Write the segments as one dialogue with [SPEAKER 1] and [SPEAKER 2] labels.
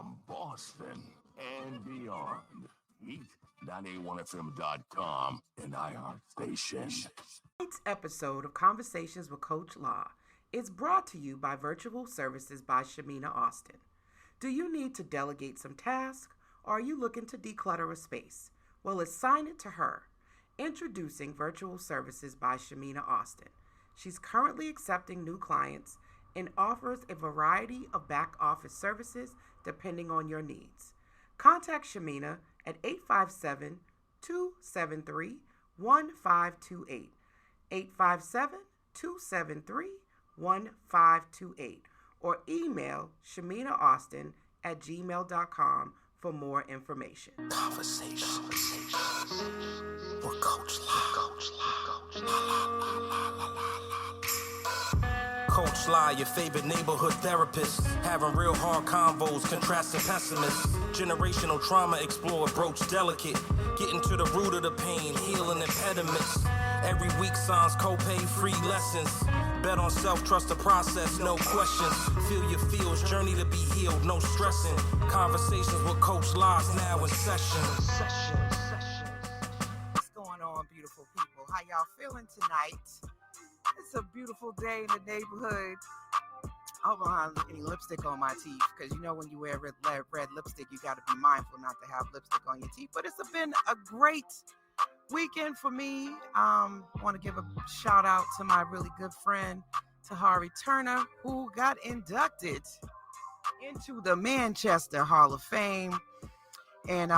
[SPEAKER 1] from Boston and beyond. Heat981fm.com and IR Station.
[SPEAKER 2] Tonight's episode of Conversations with Coach Law is brought to you by Virtual Services by Shamina Austin. Do you need to delegate some tasks, or are you looking to declutter a space? Well, assign it to her. Introducing Virtual Services by Shamina Austin. She's currently accepting new clients and offers a variety of back office services depending on your needs. Contact Shamina at 857-273-1528, 857-273-1528, or email shaminaaustin@gmail.com for more information.
[SPEAKER 1] Conversations with Coach Law.
[SPEAKER 3] Coach Lie, your favorite neighborhood therapist. Having real hard convos, contrasting pessimists. Generational trauma explored, broach delicate. Getting to the root of the pain, healing impediments. Every week signs copay, free lessons. Bet on self, trust the process, no questions. Feel your feels, journey to be healed, no stressing. Conversations with Coach Lies now in session.
[SPEAKER 2] What's going on, beautiful people? How y'all feeling tonight? It's a beautiful day in the neighborhood. I hope I don't have any lipstick on my teeth, because you know when you wear red lipstick, you got to be mindful not to have lipstick on your teeth. But it's been a great weekend for me. Want to give a shout out to my really good friend, Tahari Turner, who got inducted into the Manchester Hall of Fame. And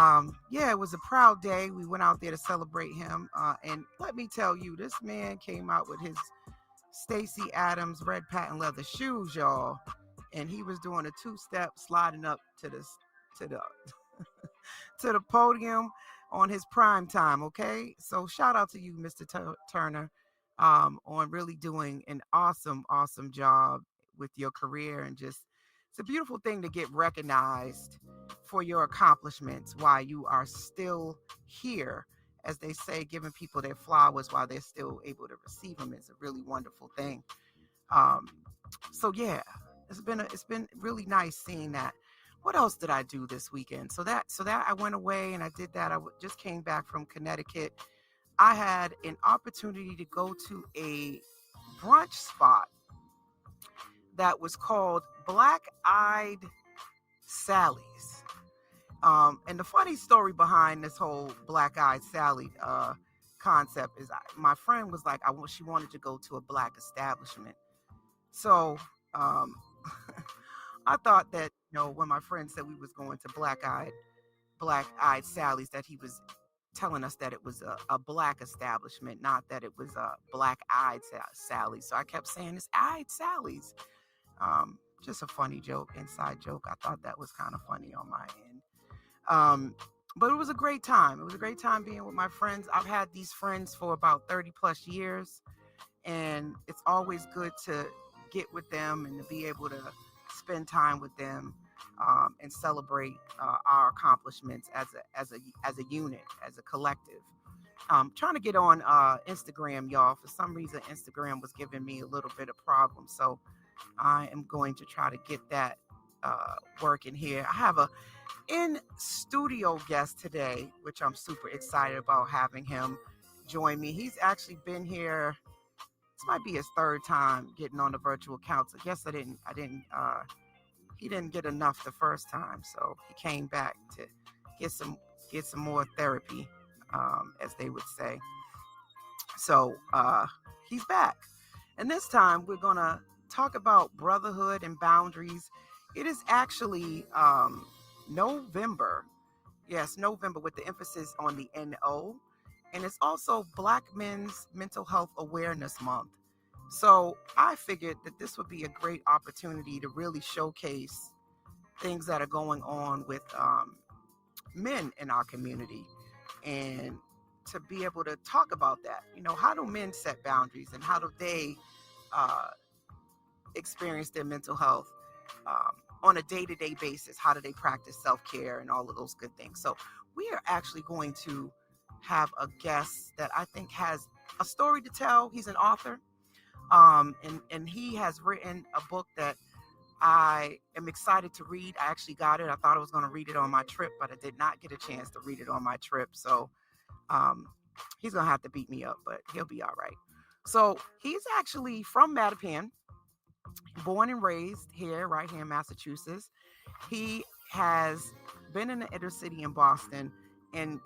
[SPEAKER 2] it was a proud day. We went out there to celebrate him. And let me tell you, this man came out with his Stacey Adams red patent leather shoes, y'all. And he was doing a two-step sliding up to the to the podium on his prime time, okay? So shout out to you, Mr. Turner, on really doing an awesome job with your career. And just, it's a beautiful thing to get recognized for your accomplishments while you are still here. As they say, giving people their flowers while they're still able to receive them is a really wonderful thing. It's been really nice seeing that. What else did I do this weekend? So that I went away and I did that. I just came back from Connecticut. I had an opportunity to go to a brunch spot that was called Black-Eyed Sally's. And the funny story behind this whole Black-Eyed Sally concept is my friend was like, she wanted to go to a black establishment. So I thought that, when my friend said we was going to Black-Eyed Sally's, that he was telling us that it was a black establishment, not that it was a Black-Eyed Sally's. So I kept saying it's Eyed Sally's. Just a funny joke, inside joke. I thought that was kind of funny on my end. But it was a great time. It was a great time being with my friends. I've had these friends for about 30 plus years, and it's always good to get with them and to be able to spend time with them, and celebrate our accomplishments as a unit, as a collective. Trying to get on Instagram, y'all. For some reason, Instagram was giving me a little bit of problem, so I am going to try to get that working here. I have a in-studio guest today, which I'm super excited about having him join me. He's actually been here. This might be his third time getting on the virtual council. I guess he didn't get enough the first time, so he came back to get some more therapy, as they would say. So he's back, and this time we're gonna talk about brotherhood and boundaries. It is actually November. Yes, November, with the emphasis on the NO. And it's also Black Men's Mental Health Awareness Month. So I figured that this would be a great opportunity to really showcase things that are going on with men in our community, and to be able to talk about that. How do men set boundaries, and how do they experience their mental health on a day-to-day basis? How do they practice self-care and all of those good things? So we are actually going to have a guest that I think has a story to tell. He's an author, and he has written a book that I am excited to read. I actually got it. I thought I was going to read it on my trip, but I did not get a chance to read it on my trip. So um, he's going to have to beat me up, but he'll be all right. So he's actually from Mattapan, born and raised here, right here in Massachusetts. He has been in the inner city in Boston. And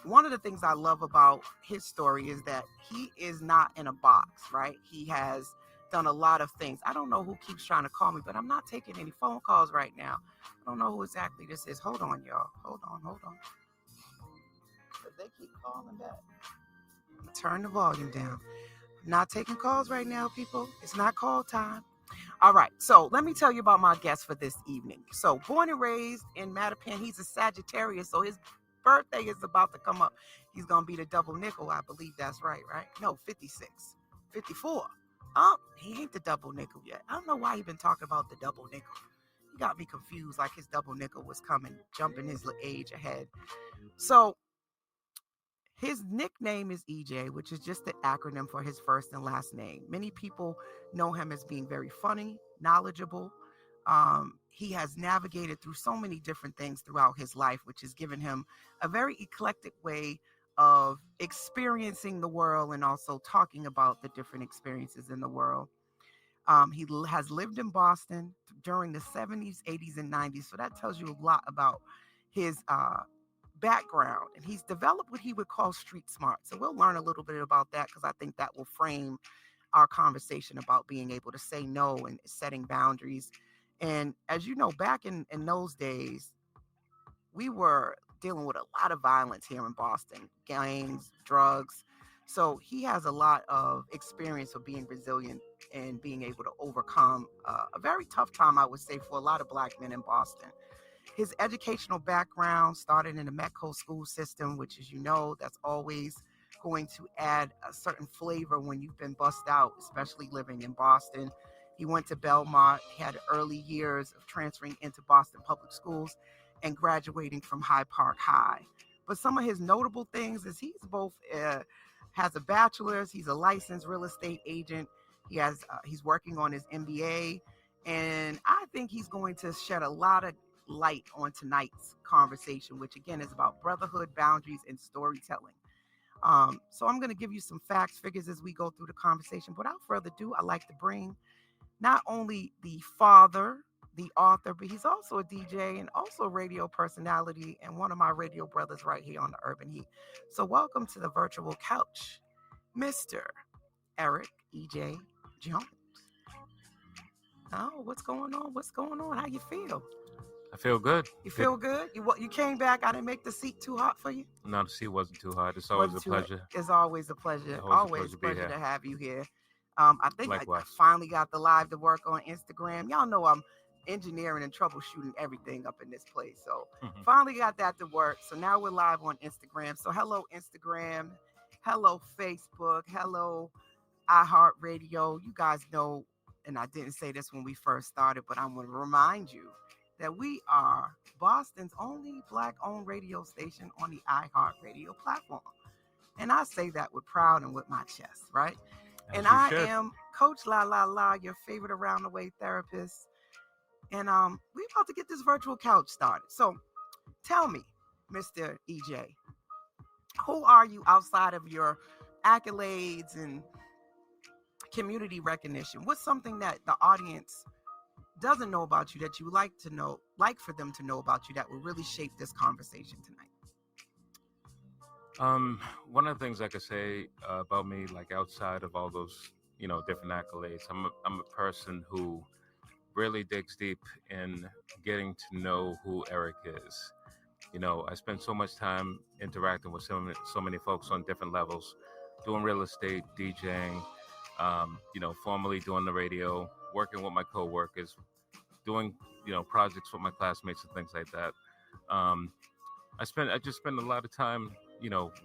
[SPEAKER 2] one of the things I love about his story is that he is not in a box, right? He has done a lot of things. I don't know who keeps trying to call me, but I'm not taking any phone calls right now. I don't know who exactly this is. Hold on, y'all. Hold on. But they keep calling back. Turn the volume down. I'm not taking calls right now, people. It's not call time. All right, so let me tell you about my guest for this evening. So, born and raised in Mattapan, he's a Sagittarius, so his birthday is about to come up. He's going to be the double nickel, I believe that's right? No, 56, 54. Oh, he ain't the double nickel yet. I don't know why he been talking about the double nickel. He got me confused, like his double nickel was coming, jumping his age ahead. So, his nickname is EJ, which is just the acronym for his first and last name. Many people know him as being very funny, knowledgeable. He has navigated through so many different things throughout his life, which has given him a very eclectic way of experiencing the world and also talking about the different experiences in the world. He has lived in Boston during the 70s, 80s, and 90s. So that tells you a lot about his background, and he's developed what he would call street smart. So we'll learn a little bit about that because I think that will frame our conversation about being able to say no and setting boundaries. And as you know, back in those days, we were dealing with a lot of violence here in Boston, gangs, drugs. So he has a lot of experience of being resilient and being able to overcome a very tough time, I would say, for a lot of Black men in Boston. His educational background started in the Metco school system, which, as you know, that's always going to add a certain flavor when you've been bussed out, especially living in Boston. He went to Belmont, had early years of transferring into Boston Public Schools and graduating from Hyde Park High. But some of his notable things is he's both has a bachelor's, he's a licensed real estate agent, he's working on his MBA, and I think he's going to shed a lot of light on tonight's conversation, which again is about brotherhood, boundaries, and storytelling. So I'm going to give you some facts, figures as we go through the conversation. Without further ado, I'd like to bring not only the father, the author, but he's also a DJ and also a radio personality and one of my radio brothers right here on the Urban Heat. So welcome to the virtual couch, Mr. Eric E.J. Jones. Oh, what's going on? What's going on? How you feel?
[SPEAKER 4] I feel good.
[SPEAKER 2] You feel good? You came back. I didn't make the seat too hot for you?
[SPEAKER 4] No, the seat wasn't too hot. It's always a pleasure.
[SPEAKER 2] It's always a pleasure. Always a pleasure to have you here. I think I finally got the live to work on Instagram. Y'all know I'm engineering and troubleshooting everything up in this place. So finally got that to work. So now we're live on Instagram. So hello, Instagram. Hello, Facebook. Hello, iHeartRadio. You guys know, and I didn't say this when we first started, but I'm going to remind you that we are Boston's only Black-owned radio station on the iHeartRadio platform. And I say that with pride and with my chest, right? And I am Coach La La La, your favorite around-the-way therapist. And we're about to get this virtual couch started. So tell me, Mr. EJ, who are you outside of your accolades and community recognition? What's something that the audience doesn't know about you that you like for them to know about you that will really shape this conversation tonight?
[SPEAKER 4] One of the things I could say about me, like outside of all those, different accolades, I'm a person who really digs deep in getting to know who Eric is. I spend so much time interacting with so many folks on different levels, doing real estate, DJing, formally doing the radio, working with my coworkers, doing, projects with my classmates and things like that. I just spend a lot of time,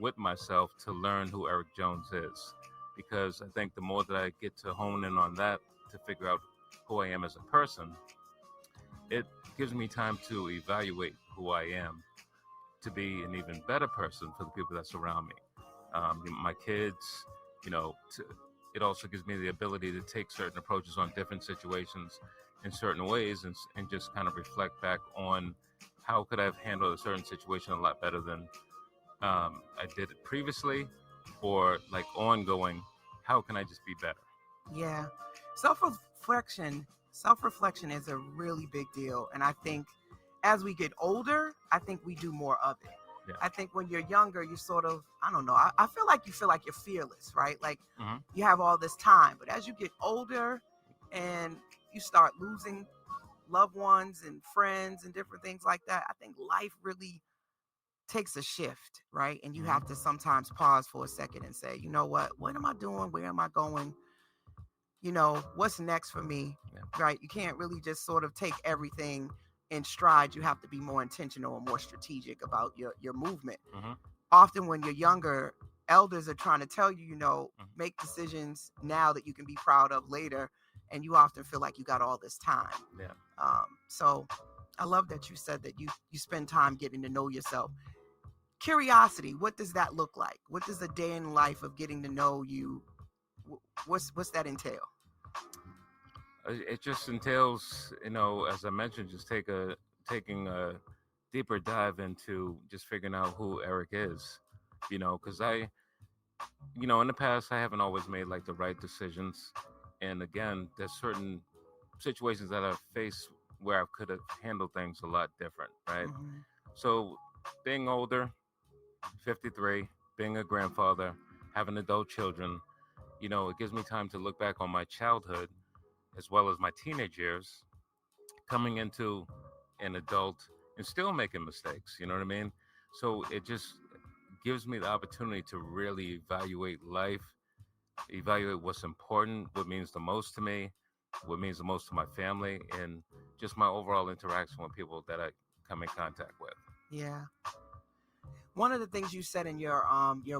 [SPEAKER 4] with myself to learn who Eric Jones is, because I think the more that I get to hone in on that to figure out who I am as a person, it gives me time to evaluate who I am to be an even better person for the people that surround me. My kids, it also gives me the ability to take certain approaches on different situations in certain ways, and just kind of reflect back on how could I have handled a certain situation a lot better than I did it previously, or like ongoing. How can I just be better?
[SPEAKER 2] Yeah. Self-reflection, self-reflection is a really big deal. And I think as we get older, I think we do more of it.
[SPEAKER 4] Yeah.
[SPEAKER 2] I think when you're younger, you sort of, I don't know, I feel like you feel like you're fearless, right? Like
[SPEAKER 4] Mhm.
[SPEAKER 2] you have all this time. But as you get older and you start losing loved ones and friends and different things like that, I think life really takes a shift, right? And you
[SPEAKER 4] Mhm.
[SPEAKER 2] have to sometimes pause for a second and say, you know what am I doing? Where am I going? What's next for me?
[SPEAKER 4] Yeah.
[SPEAKER 2] Right? You can't really just sort of take everything in stride. You have to be more intentional and more strategic about your movement.
[SPEAKER 4] Mhm.
[SPEAKER 2] Often when you're younger, elders are trying to tell you,
[SPEAKER 4] Mhm.
[SPEAKER 2] make decisions now that you can be proud of later, and you often feel like you got all this time.
[SPEAKER 4] Yeah.
[SPEAKER 2] So I love that you said that you spend time getting to know yourself. Curiosity, what does that look like? What does a day in life of getting to know you, what's that entail?
[SPEAKER 4] It just entails, as I mentioned, just taking a deeper dive into just figuring out who Eric is, because in the past, I haven't always made like the right decisions. And again, there's certain situations that I've faced where I could have handled things a lot different, right?
[SPEAKER 2] Mm-hmm.
[SPEAKER 4] So being older, 53, being a grandfather, having adult children, it gives me time to look back on my childhood as well as my teenage years, coming into an adult and still making mistakes. You know what I mean? So it just gives me the opportunity to really evaluate life, evaluate what's important, what means the most to me, what means the most to my family, and just my overall interaction with people that I come in contact with.
[SPEAKER 2] Yeah. One of the things you said in your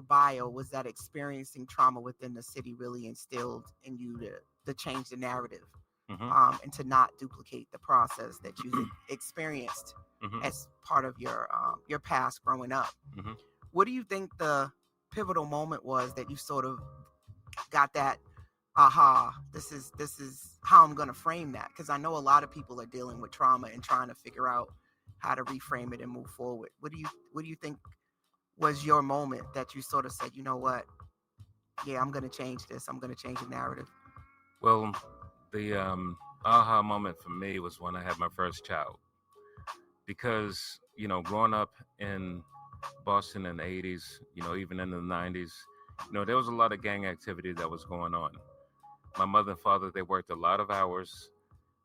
[SPEAKER 2] bio was that experiencing trauma within the city really instilled in you to change the narrative,
[SPEAKER 4] Hmm.
[SPEAKER 2] and to not duplicate the process that you experienced
[SPEAKER 4] Hmm.
[SPEAKER 2] as part of your past growing up.
[SPEAKER 4] Hmm.
[SPEAKER 2] What do you think the pivotal moment was that you sort of got that aha, this is how I'm going to frame that? Because I know a lot of people are dealing with trauma and trying to figure out how to reframe it and move forward. What do you think was your moment that you sort of said, you know what, yeah, I'm going to change this, I'm going to change the narrative?
[SPEAKER 4] Well, the aha moment for me was when I had my first child, because growing up in Boston in the 80s, even in the 90s, there was a lot of gang activity that was going on. My mother and father, they worked a lot of hours,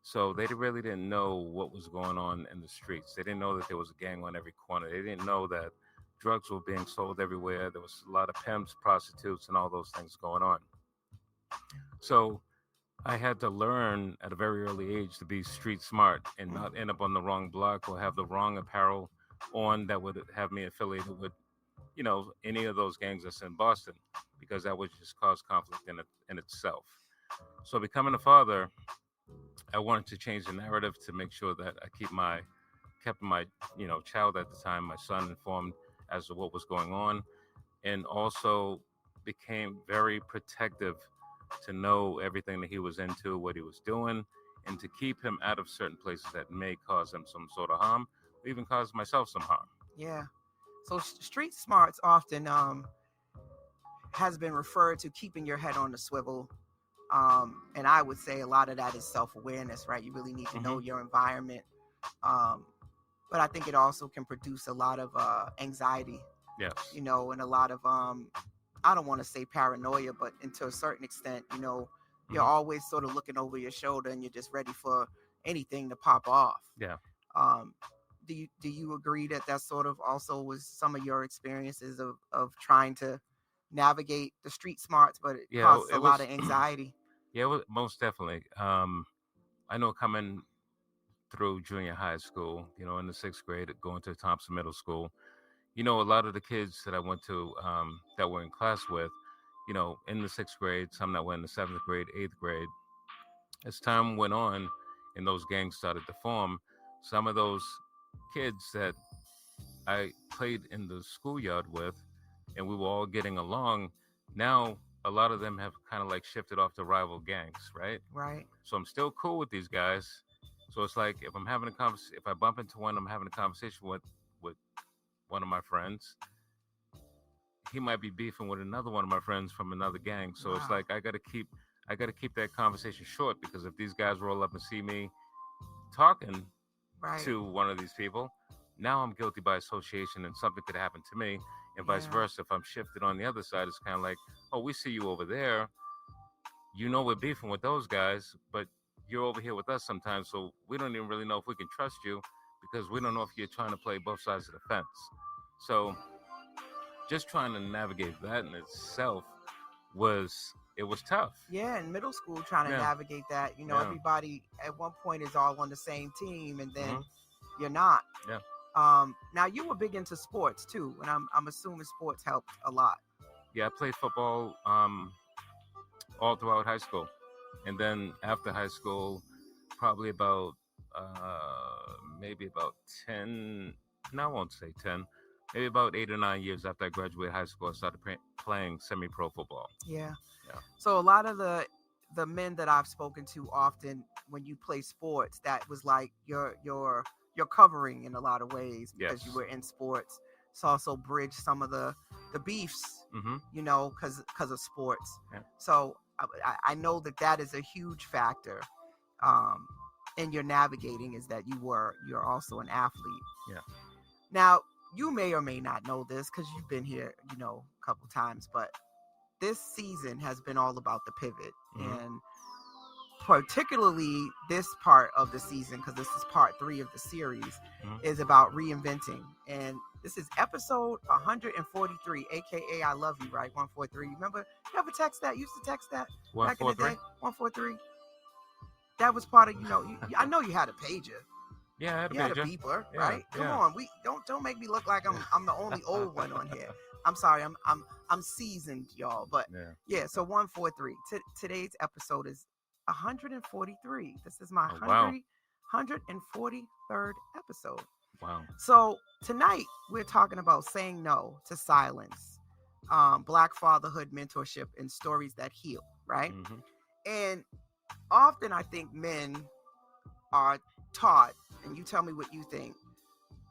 [SPEAKER 4] so they really didn't know what was going on in the streets. They didn't know that there was a gang on every corner. They didn't know that drugs were being sold everywhere. There was a lot of pimps, prostitutes, and all those things going on. So I had to learn at a very early age to be street smart and not end up on the wrong block or have the wrong apparel on that would have me affiliated with, any of those gangs that's in Boston, because that would just cause conflict in itself. So becoming a father, I wanted to change the narrative to make sure that I kept my, child at the time, my son, informed as to what was going on, and also became very protective to know everything that he was into, what he was doing, and to keep him out of certain places that may cause him some sort of harm, or even cause myself some harm.
[SPEAKER 2] Yeah. So street smarts often has been referred to keeping your head on the swivel. And I would say a lot of that is self-awareness, right? You really need to know
[SPEAKER 4] Mm-hmm.
[SPEAKER 2] your environment. Um, but I think it also can produce a lot of anxiety,
[SPEAKER 4] Yes.
[SPEAKER 2] And a lot of I don't want to say paranoia, but to a certain extent, you're
[SPEAKER 4] Mhm.
[SPEAKER 2] always sort of looking over your shoulder and you're just ready for anything to pop off.
[SPEAKER 4] Yeah.
[SPEAKER 2] Um, do you agree that that sort of also was some of your experiences of trying to navigate the street smarts, but it
[SPEAKER 4] Yeah.
[SPEAKER 2] causes a
[SPEAKER 4] It
[SPEAKER 2] lot
[SPEAKER 4] was.
[SPEAKER 2] of anxiety?
[SPEAKER 4] Yeah. It was, most definitely. I know coming through junior high school, in the sixth grade, going to Thompson Middle School, a lot of the kids that I went to that were in class with, in the sixth grade, some that were in the seventh grade, eighth grade. As time went on and those gangs started to form, some of those kids that I played in the schoolyard with and we were all getting along, now a lot of them have kind of like shifted off to rival gangs, right?
[SPEAKER 2] Right.
[SPEAKER 4] So I'm still cool with these guys, So it's like if I'm having a conversation, if I bump into one, I'm having a conversation with one of my friends. He might be beefing with another one of my friends from another gang. So it's
[SPEAKER 2] Wow.
[SPEAKER 4] like I gotta keep that conversation short, because if these guys roll up and see me talking
[SPEAKER 2] Right.
[SPEAKER 4] to one of these people, now I'm guilty by association, and something could happen to me, and vice
[SPEAKER 2] Yeah.
[SPEAKER 4] versa. If I'm shifted on the other side, it's kind of like, oh, we see you over there. You know we're beefing with those guys, but you're over here with us sometimes, so we don't even really know if we can trust you, because we don't know if you're trying to play both sides of the fence. So just trying to navigate that in itself was tough.
[SPEAKER 2] Yeah, in middle school, trying to
[SPEAKER 4] Yeah.
[SPEAKER 2] navigate that,
[SPEAKER 4] Yeah.
[SPEAKER 2] everybody at one point is all on the same team, and then
[SPEAKER 4] Mhm.
[SPEAKER 2] you're not.
[SPEAKER 4] Yeah.
[SPEAKER 2] Now you were big into sports too, and I'm assuming sports helped a lot.
[SPEAKER 4] Yeah, I played football all throughout high school, and then after high school, probably about maybe about 10. No, I won't say 10. Maybe about 8 or 9 years after I graduated high school, I started playing semi-pro football.
[SPEAKER 2] Yeah.
[SPEAKER 4] Yeah.
[SPEAKER 2] So a lot of the men that I've spoken to often, when you play sports, that was like your covering in a lot of ways, because you
[SPEAKER 4] Yes.
[SPEAKER 2] were in sports. It's also bridged some of the beefs,
[SPEAKER 4] Mm-hmm.
[SPEAKER 2] because of sports.
[SPEAKER 4] Yeah.
[SPEAKER 2] So I know that is a huge factor um, in your navigating, is that you're also an athlete.
[SPEAKER 4] Yeah.
[SPEAKER 2] Now, you may or may not know this because you've been here, a couple times, but this season has been all about the pivot.
[SPEAKER 4] Mhm.
[SPEAKER 2] And particularly this part of the season, because this is part 3 of the series,
[SPEAKER 4] Mhm.
[SPEAKER 2] is about reinventing. And this is episode 143, aka I Love You, right? 143. Remember, you ever text that? You used to text that back in the
[SPEAKER 4] 143?
[SPEAKER 2] day? 143. That was part of, I know you had a pager.
[SPEAKER 4] Yeah, I had a
[SPEAKER 2] You had a
[SPEAKER 4] pager.
[SPEAKER 2] beeper,
[SPEAKER 4] Yeah,
[SPEAKER 2] right? Come
[SPEAKER 4] yeah.
[SPEAKER 2] on, we don't make me look like I'm the only old one on here. I'm sorry, I'm seasoned, y'all. But
[SPEAKER 4] Yeah.
[SPEAKER 2] yeah, so 143. Today's episode is 143. This is my
[SPEAKER 4] Oh, wow.
[SPEAKER 2] 143rd episode.
[SPEAKER 4] Wow.
[SPEAKER 2] So tonight we're talking about saying no to silence, Black fatherhood, mentorship, and stories that heal, right?
[SPEAKER 4] Mm-hmm.
[SPEAKER 2] And often I think men are taught, and you tell me what you think,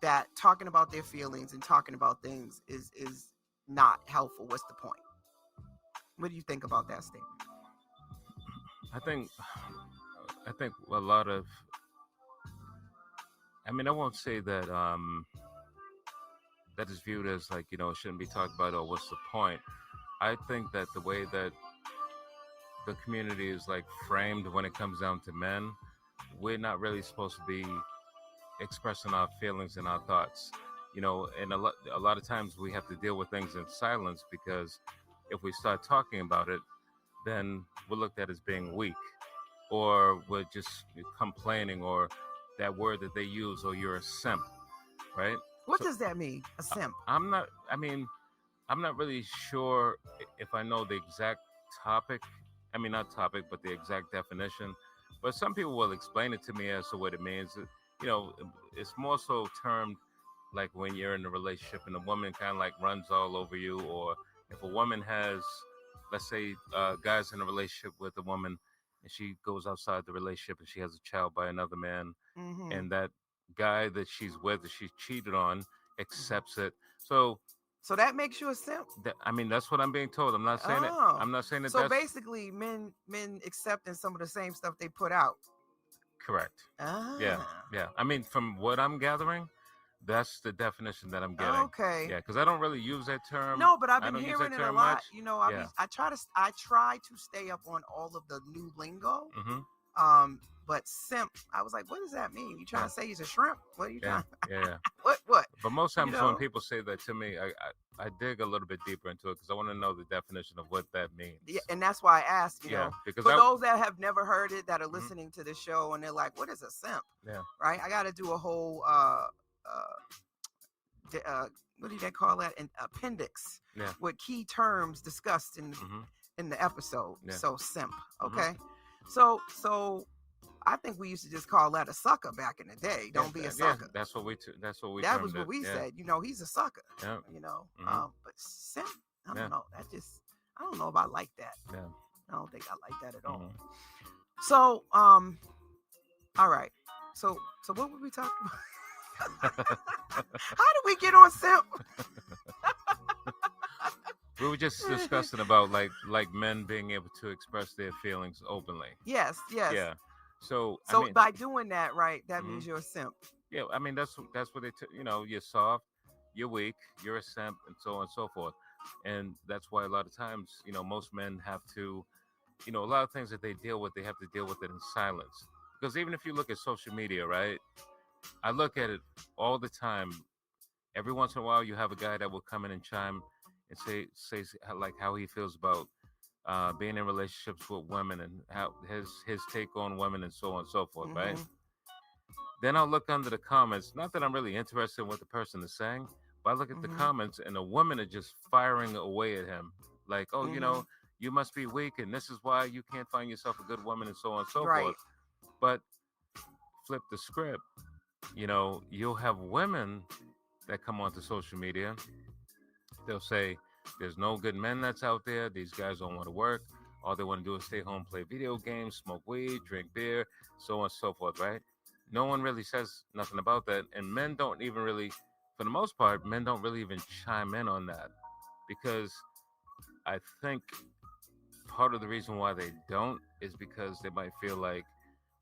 [SPEAKER 2] that talking about their feelings and talking about things is not helpful. What's the point? What do you think about that statement?
[SPEAKER 4] I think a lot of, I mean, I won't say that that is viewed as like, it shouldn't be talked about, or what's the point. I think that the way that the community is like framed when it comes down to men, we're not really supposed to be expressing our feelings and our thoughts, and a lot of times we have to deal with things in silence, because if we start talking about it, then we're looked at as being weak, or we're just complaining, or that word that they use, or you're a simp, right?
[SPEAKER 2] What does that mean, a simp?
[SPEAKER 4] I'm not really sure if I know the exact topic. I mean, not topic, but the exact definition. But some people will explain it to me as to what it means. It's more so termed like when you're in a relationship and a woman kind of like runs all over you, or if a woman has, let's say, guys in a relationship with a woman, and she goes outside the relationship and she has a child by another man,
[SPEAKER 2] Mm-hmm.
[SPEAKER 4] and that guy that she's with, that she's cheated on, accepts it.
[SPEAKER 2] So that makes you a simp.
[SPEAKER 4] That's what I'm being told. I'm not saying it.
[SPEAKER 2] Oh.
[SPEAKER 4] I'm not saying that.
[SPEAKER 2] So
[SPEAKER 4] That's
[SPEAKER 2] basically, men accepting some of the same stuff they put out.
[SPEAKER 4] correct.
[SPEAKER 2] Ah.
[SPEAKER 4] Yeah. I mean, from what I'm gathering, that's the definition that I'm getting.
[SPEAKER 2] Okay.
[SPEAKER 4] Yeah, because I don't really use that term.
[SPEAKER 2] No, but I've
[SPEAKER 4] I
[SPEAKER 2] been
[SPEAKER 4] don't use
[SPEAKER 2] hearing
[SPEAKER 4] that
[SPEAKER 2] it a
[SPEAKER 4] term
[SPEAKER 2] lot.
[SPEAKER 4] much.
[SPEAKER 2] I try to stay up on all of the new lingo.
[SPEAKER 4] Mm-hmm.
[SPEAKER 2] But simp, I was like, what does that mean? You trying to say he's a shrimp? What are you trying?
[SPEAKER 4] Yeah.
[SPEAKER 2] What?
[SPEAKER 4] But most times when people say that to me, I dig a little bit deeper into it, because I want to know the definition of what that means.
[SPEAKER 2] Yeah, and that's why I asked.
[SPEAKER 4] Because
[SPEAKER 2] for those that have never heard it, that are listening to the show, and they're like, what is a simp?
[SPEAKER 4] Yeah.
[SPEAKER 2] Right. I got to do a whole what do they call that? An appendix.
[SPEAKER 4] Yeah.
[SPEAKER 2] With key terms discussed in the episode.
[SPEAKER 4] Yeah.
[SPEAKER 2] So simp. Okay. So I think we used to just call that a sucker back in the day. Don't be a sucker.
[SPEAKER 4] Yeah, that's what we.
[SPEAKER 2] That was what we said. He's a sucker.
[SPEAKER 4] Yeah.
[SPEAKER 2] But simp, I don't know. I don't know if I like that.
[SPEAKER 4] Yeah.
[SPEAKER 2] I don't think I like that at all. So, all right. So what were we talking about? How did we get on simp?
[SPEAKER 4] We were just discussing about like men being able to express their feelings openly.
[SPEAKER 2] Yes.
[SPEAKER 4] Yeah. So I
[SPEAKER 2] So
[SPEAKER 4] mean,
[SPEAKER 2] by doing that, right, that
[SPEAKER 4] mhm.
[SPEAKER 2] means you're a simp.
[SPEAKER 4] Yeah. I mean, that's what you're soft, you're weak, you're a simp, and so on and so forth. And that's why a lot of times, most men have to, a lot of things that they deal with, they have to deal with it in silence. Because even if you look at social media, right? I look at it all the time. Every once in a while, you have a guy that will come in and chime and says like how he feels about being in relationships with women and how his take on women and so on and so forth, right?
[SPEAKER 2] Mm-hmm.
[SPEAKER 4] Then I'll look under the comments. Not that I'm really interested in what the person is saying, but I look at the
[SPEAKER 2] Mm-hmm.
[SPEAKER 4] comments and the women are just firing away at him, like, "Oh,
[SPEAKER 2] Mm-hmm.
[SPEAKER 4] you must be weak, and this is why you can't find yourself a good woman, and so on and so
[SPEAKER 2] Right.
[SPEAKER 4] forth." But flip the script. You'll have women that come onto social media. They'll say, "There's no good men that's out there. These guys don't want to work. All they want to do is stay home, play video games, smoke weed, drink beer, so on and so forth." Right? No one really says nothing about that, and men don't even really, for the most part, men don't really even chime in on that because I think part of the reason why they don't is because they might feel like,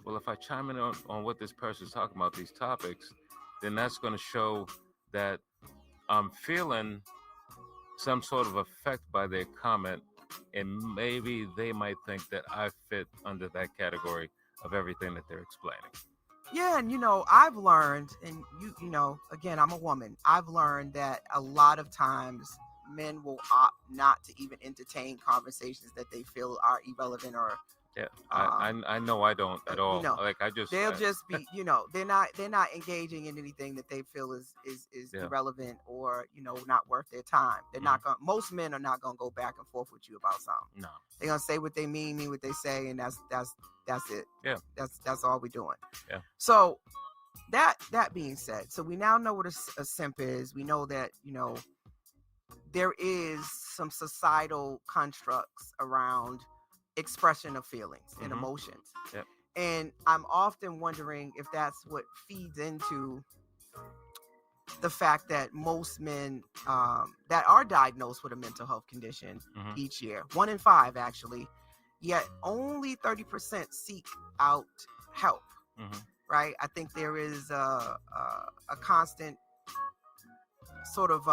[SPEAKER 4] well, if I chime in on what this person's talking about, these topics, then that's going to show that I'm feeling some sort of effect by their comment, and maybe they might think that I fit under that category of everything that they're explaining.
[SPEAKER 2] Yeah, and I've learned, and again, I'm a woman. I've learned that a lot of times men will opt not to even entertain conversations that they feel are irrelevant or
[SPEAKER 4] Yeah, I know I don't at all. Like
[SPEAKER 2] they'll just be, they're not engaging in anything that they feel is
[SPEAKER 4] Yeah.
[SPEAKER 2] irrelevant or not worth their time. They're not going. Most men are not going to go back and forth with you about something.
[SPEAKER 4] No.
[SPEAKER 2] They're gonna say what they mean what they say, and that's it.
[SPEAKER 4] Yeah.
[SPEAKER 2] That's all we're doing.
[SPEAKER 4] Yeah.
[SPEAKER 2] So that being said, so we now know what a simp is. We know that there is some societal constructs around expression of feelings and emotions.
[SPEAKER 4] Yep.
[SPEAKER 2] And I'm often wondering if that's what feeds into the fact that most men that are diagnosed with a mental health condition each year, 1 in 5 actually, yet only 30% seek out help. Right? I think there is a constant sort of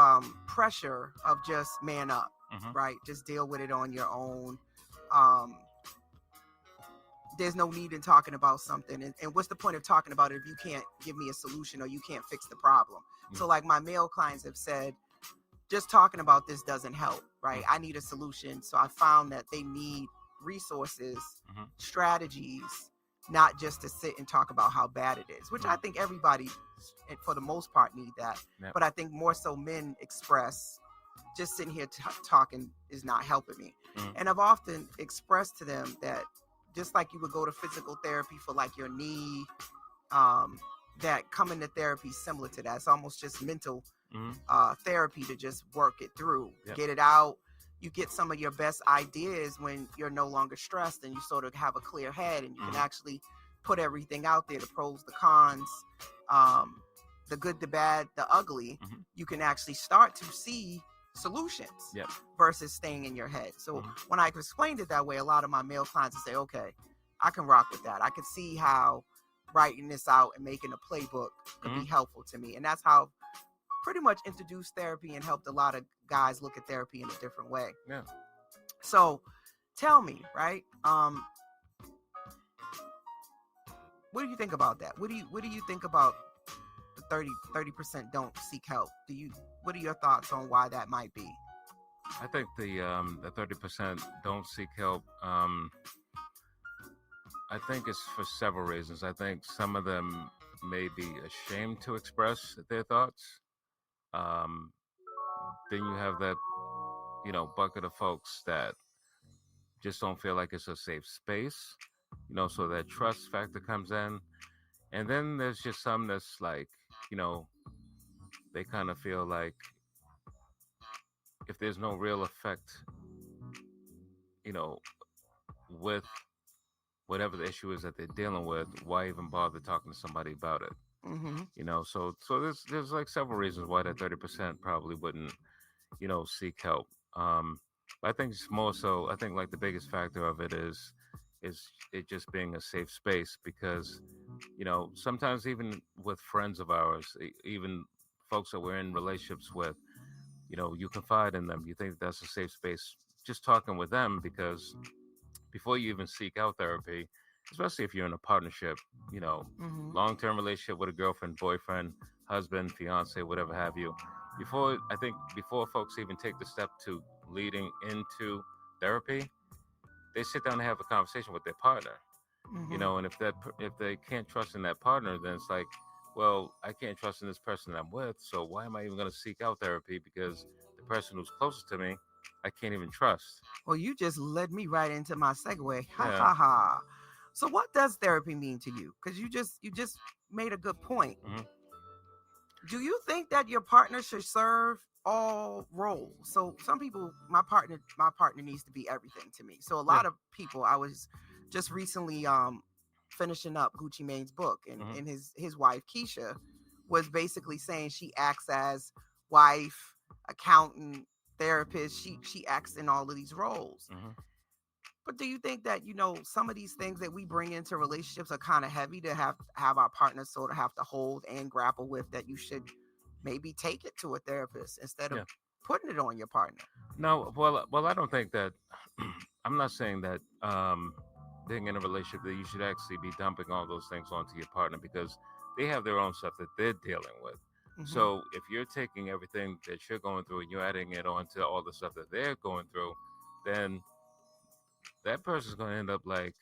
[SPEAKER 2] pressure of just man up, right? Just deal with it on your own. There's no need in talking about something. And what's the point of talking about it if you can't give me a solution or you can't fix the problem? So like my male clients have said, just talking about this doesn't help, right? I need a solution. So I found that they need resources, strategies, not just to sit and talk about how bad it is, which I think everybody, for the most part, need that. But I think more so men express, just sitting here talking is not helping me. And I've often expressed to them that just like you would go to physical therapy for like your knee, that coming to therapy is similar to that. It's almost just mental therapy to just work it through, get it out. You get some of your best ideas when you're no longer stressed and you sort of have a clear head and you can actually put everything out there, the pros, the cons, the good, the bad, the ugly. You can actually start to see solutions versus staying in your head. So when I explained it that way, a lot of my male clients would say, okay, I can rock with that. I can see how writing this out and making a playbook could be helpful to me. And that's how pretty much introduced therapy and helped a lot of guys look at therapy in a different way.
[SPEAKER 4] Yeah.
[SPEAKER 2] So tell me, right? What do you think about that? What do you think about the 30% don't seek help? What are your thoughts on why that might be?
[SPEAKER 4] I think the 30% don't seek help. I think it's for several reasons. I think some of them may be ashamed to express their thoughts. Then you have that, bucket of folks that just don't feel like it's a safe space, so that trust factor comes in. And then there's just some that's like, they kind of feel like if there's no real effect, with whatever the issue is that they're dealing with, why even bother talking to somebody about it?
[SPEAKER 2] Mm-hmm.
[SPEAKER 4] So there's like several reasons why that 30% probably wouldn't, seek help. But I think it's more so. I think like the biggest factor of it is it just being a safe space because sometimes even with friends of ours, even folks that we're in relationships with, you confide in them. You think that's a safe space. Just talking with them because before you even seek out therapy, especially if you're in a partnership, you know,
[SPEAKER 2] Mm-hmm.
[SPEAKER 4] long-term relationship with a girlfriend, boyfriend, husband, fiance, whatever have you. Before folks even take the step to leading into therapy, they sit down and have a conversation with their partner.
[SPEAKER 2] Mm-hmm.
[SPEAKER 4] And if they can't trust in that partner, then it's like, well, I can't trust in this person I'm with, so why am I even going to seek out therapy? Because the person who's closest to me, I can't even trust.
[SPEAKER 2] Well, you just led me right into my segue. Ha
[SPEAKER 4] Yeah.
[SPEAKER 2] ha ha. So, what does therapy mean to you? Because you just made a good point.
[SPEAKER 4] Hmm.
[SPEAKER 2] Do you think that your partner should serve all roles? So some people, my partner needs to be everything to me. So a
[SPEAKER 4] Yeah.
[SPEAKER 2] lot of people, I was just recently finishing up Gucci Mane's book, and,
[SPEAKER 4] Hmm.
[SPEAKER 2] and his wife Keisha was basically saying she acts as wife, accountant, therapist. She acts in all of these roles.
[SPEAKER 4] Hmm.
[SPEAKER 2] But do you think that some of these things that we bring into relationships are kind of heavy to have our partners sort of have to hold and grapple with, that you should maybe take it to a therapist instead of
[SPEAKER 4] Yeah.
[SPEAKER 2] putting it on your partner?
[SPEAKER 4] No, well, I don't think that. I'm not saying that being in a relationship that you should actually be dumping all those things onto your partner because they have their own stuff that they're dealing with.
[SPEAKER 2] Mm-hmm.
[SPEAKER 4] So if you're taking everything that you're going through and you're adding it onto all the stuff that they're going through, then that person's going to end up like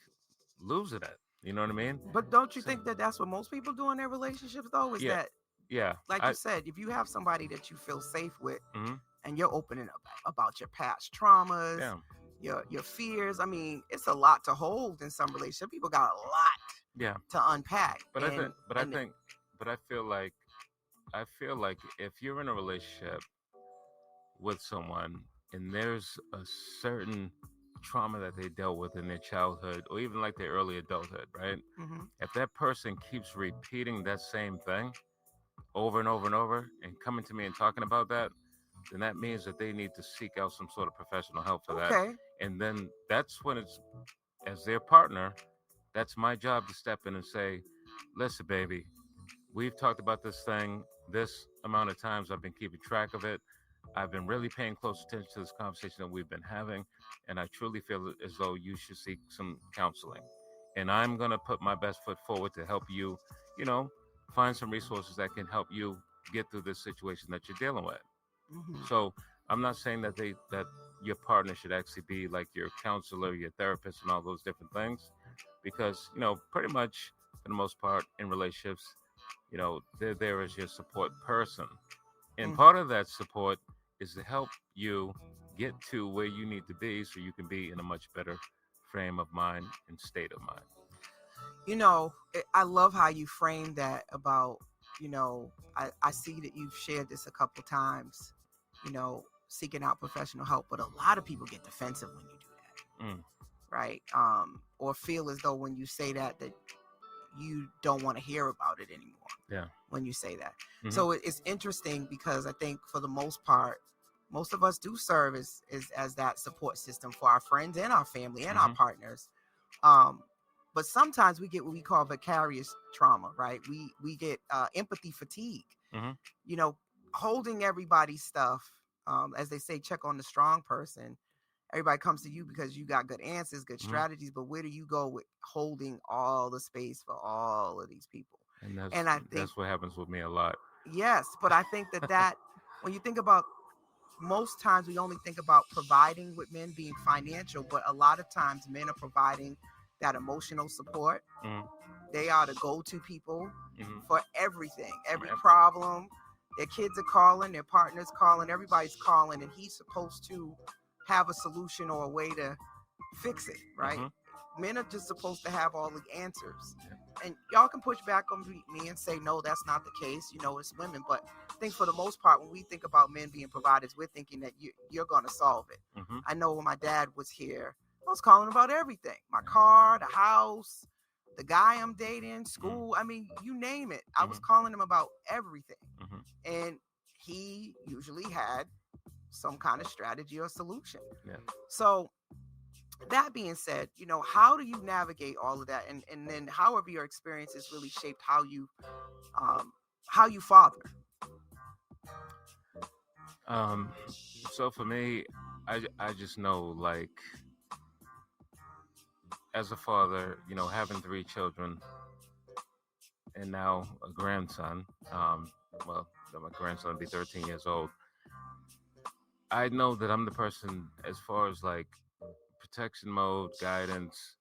[SPEAKER 4] losing it. You know what I mean?
[SPEAKER 2] But don't you
[SPEAKER 4] So,
[SPEAKER 2] think that that's what most people do in their relationships, though? Is
[SPEAKER 4] yeah,
[SPEAKER 2] that,
[SPEAKER 4] yeah.
[SPEAKER 2] like you said, if you have somebody that you feel safe with
[SPEAKER 4] Mhm,
[SPEAKER 2] and you're opening up about your past traumas,
[SPEAKER 4] yeah,
[SPEAKER 2] your fears, I mean, it's a lot to hold in some relationships. People got a lot
[SPEAKER 4] yeah.
[SPEAKER 2] to unpack,
[SPEAKER 4] But I think,
[SPEAKER 2] and
[SPEAKER 4] but I
[SPEAKER 2] and
[SPEAKER 4] think, but I feel like if you're in a relationship with someone and there's a certain trauma that they dealt with in their childhood or even like their early adulthood, right?
[SPEAKER 2] mm-hmm,
[SPEAKER 4] If that person keeps repeating that same thing over and over and over and coming to me and talking about that, then that means that they need to seek out some sort of professional help for that.
[SPEAKER 2] okay.
[SPEAKER 4] And then that's when it's, as their partner, that's my job to step in and say, listen, baby, we've talked about this thing this amount of times. I've been keeping track of it. I've been really paying close attention to this conversation that we've been having, and I truly feel as though you should seek some counseling. And I'm going to put my best foot forward to help you, you know, find some resources that can help you get through this situation that you're dealing with.
[SPEAKER 2] Mm-hmm.
[SPEAKER 4] So I'm not saying that your partner should actually be like your counselor, your therapist, and all those different things, because pretty much for the most part in relationships, they're there as your support person, and
[SPEAKER 2] Mm-hmm.
[SPEAKER 4] part of that support is to help you get to where you need to be so you can be in a much better frame of mind and state of mind.
[SPEAKER 2] I love how you framed that about, I see that you've shared this a couple times, seeking out professional help, but a lot of people get defensive when you do that,
[SPEAKER 4] Mm,
[SPEAKER 2] right? Or feel as though when you say that you don't want to hear about it anymore
[SPEAKER 4] yeah.
[SPEAKER 2] when you say that.
[SPEAKER 4] Hmm.
[SPEAKER 2] So it's interesting because I think for the most part, most of us do serve as that support system for our friends and our family and our
[SPEAKER 4] Hmm.
[SPEAKER 2] partners. Um, but sometimes we get what we call vicarious trauma, right? We get empathy fatigue,
[SPEAKER 4] Hmm.
[SPEAKER 2] you know, holding everybody's stuff. As they say, check on the strong person. Everybody comes to you because you got good answers, good
[SPEAKER 4] Hmm.
[SPEAKER 2] strategies, but where do you go with holding all the space for all of these people?
[SPEAKER 4] And that's
[SPEAKER 2] And I think,
[SPEAKER 4] that's what happens with me a lot.
[SPEAKER 2] yes, but I think that when you think about, most times we only think about providing with men being financial, but a lot of times men are providing that emotional support.
[SPEAKER 4] Hmm.
[SPEAKER 2] They are the go-to people
[SPEAKER 4] Hmm.
[SPEAKER 2] for everything, every
[SPEAKER 4] Yep.
[SPEAKER 2] problem. Their kids are calling, their partner's calling, everybody's calling, and he's supposed to have a solution or a way to fix it, right?
[SPEAKER 4] Hmm.
[SPEAKER 2] Men are just supposed to have all the answers.
[SPEAKER 4] Yep.
[SPEAKER 2] And y'all can push back on me and say, no, that's not the case. It's women. But I think for the most part, when we think about men being providers, we're thinking that you're going to solve it.
[SPEAKER 4] Hmm.
[SPEAKER 2] I know when my dad was here, I was calling about everything. My car, the house, the guy I'm dating, school. I mean, you name it. I was calling him about everything. And he usually had some kind of strategy or solution.
[SPEAKER 4] Yeah.
[SPEAKER 2] So that being said, how do you navigate all of that? And then however your experiences really shaped how you father.
[SPEAKER 4] So for me, I just know, like, as a father, having three children and now a grandson, well, my grandson will be 13 years old. I know that I'm the person, as far as like protection mode, guidance,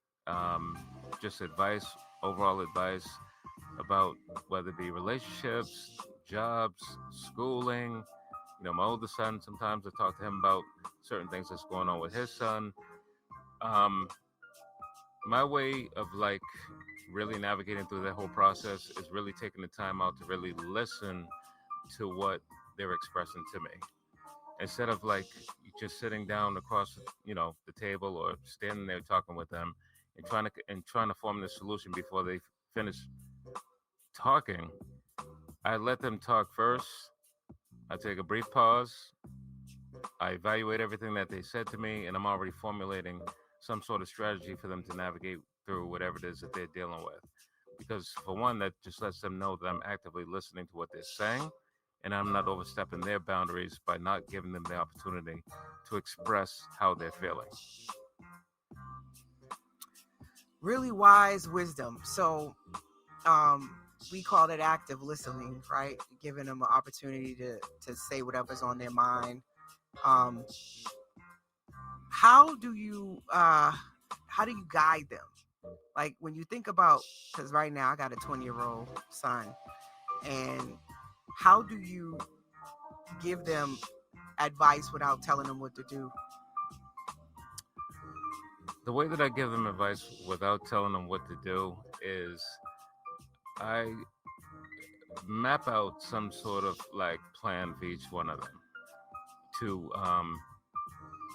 [SPEAKER 4] just advice, overall advice about whether it be relationships, jobs, schooling. My oldest son, sometimes I talk to him about certain things that's going on with his son. Um, my way of like really navigating through that whole process is really taking the time out to really listen to what they're expressing to me, instead of like just sitting down across the table or standing there talking with them and trying to form the solution before they finish talking. I let them talk first. I take a brief pause. I evaluate everything that they said to me, and I'm already formulating some sort of strategy for them to navigate through whatever it is that they're dealing with. Because, for one, that just lets them know that I'm actively listening to what they're saying, and I'm not overstepping their boundaries by not giving them the opportunity to express how they're feeling.
[SPEAKER 2] Really wise wisdom. So we call it active listening, right? Giving them an opportunity to say whatever's on their mind. Um, how do you guide them? Like when you think about, because right now I got a 20-year-old son, and how do you give them advice without telling them what to do?
[SPEAKER 4] The way that I give them advice without telling them what to do is I map out some sort of like plan for each one of them to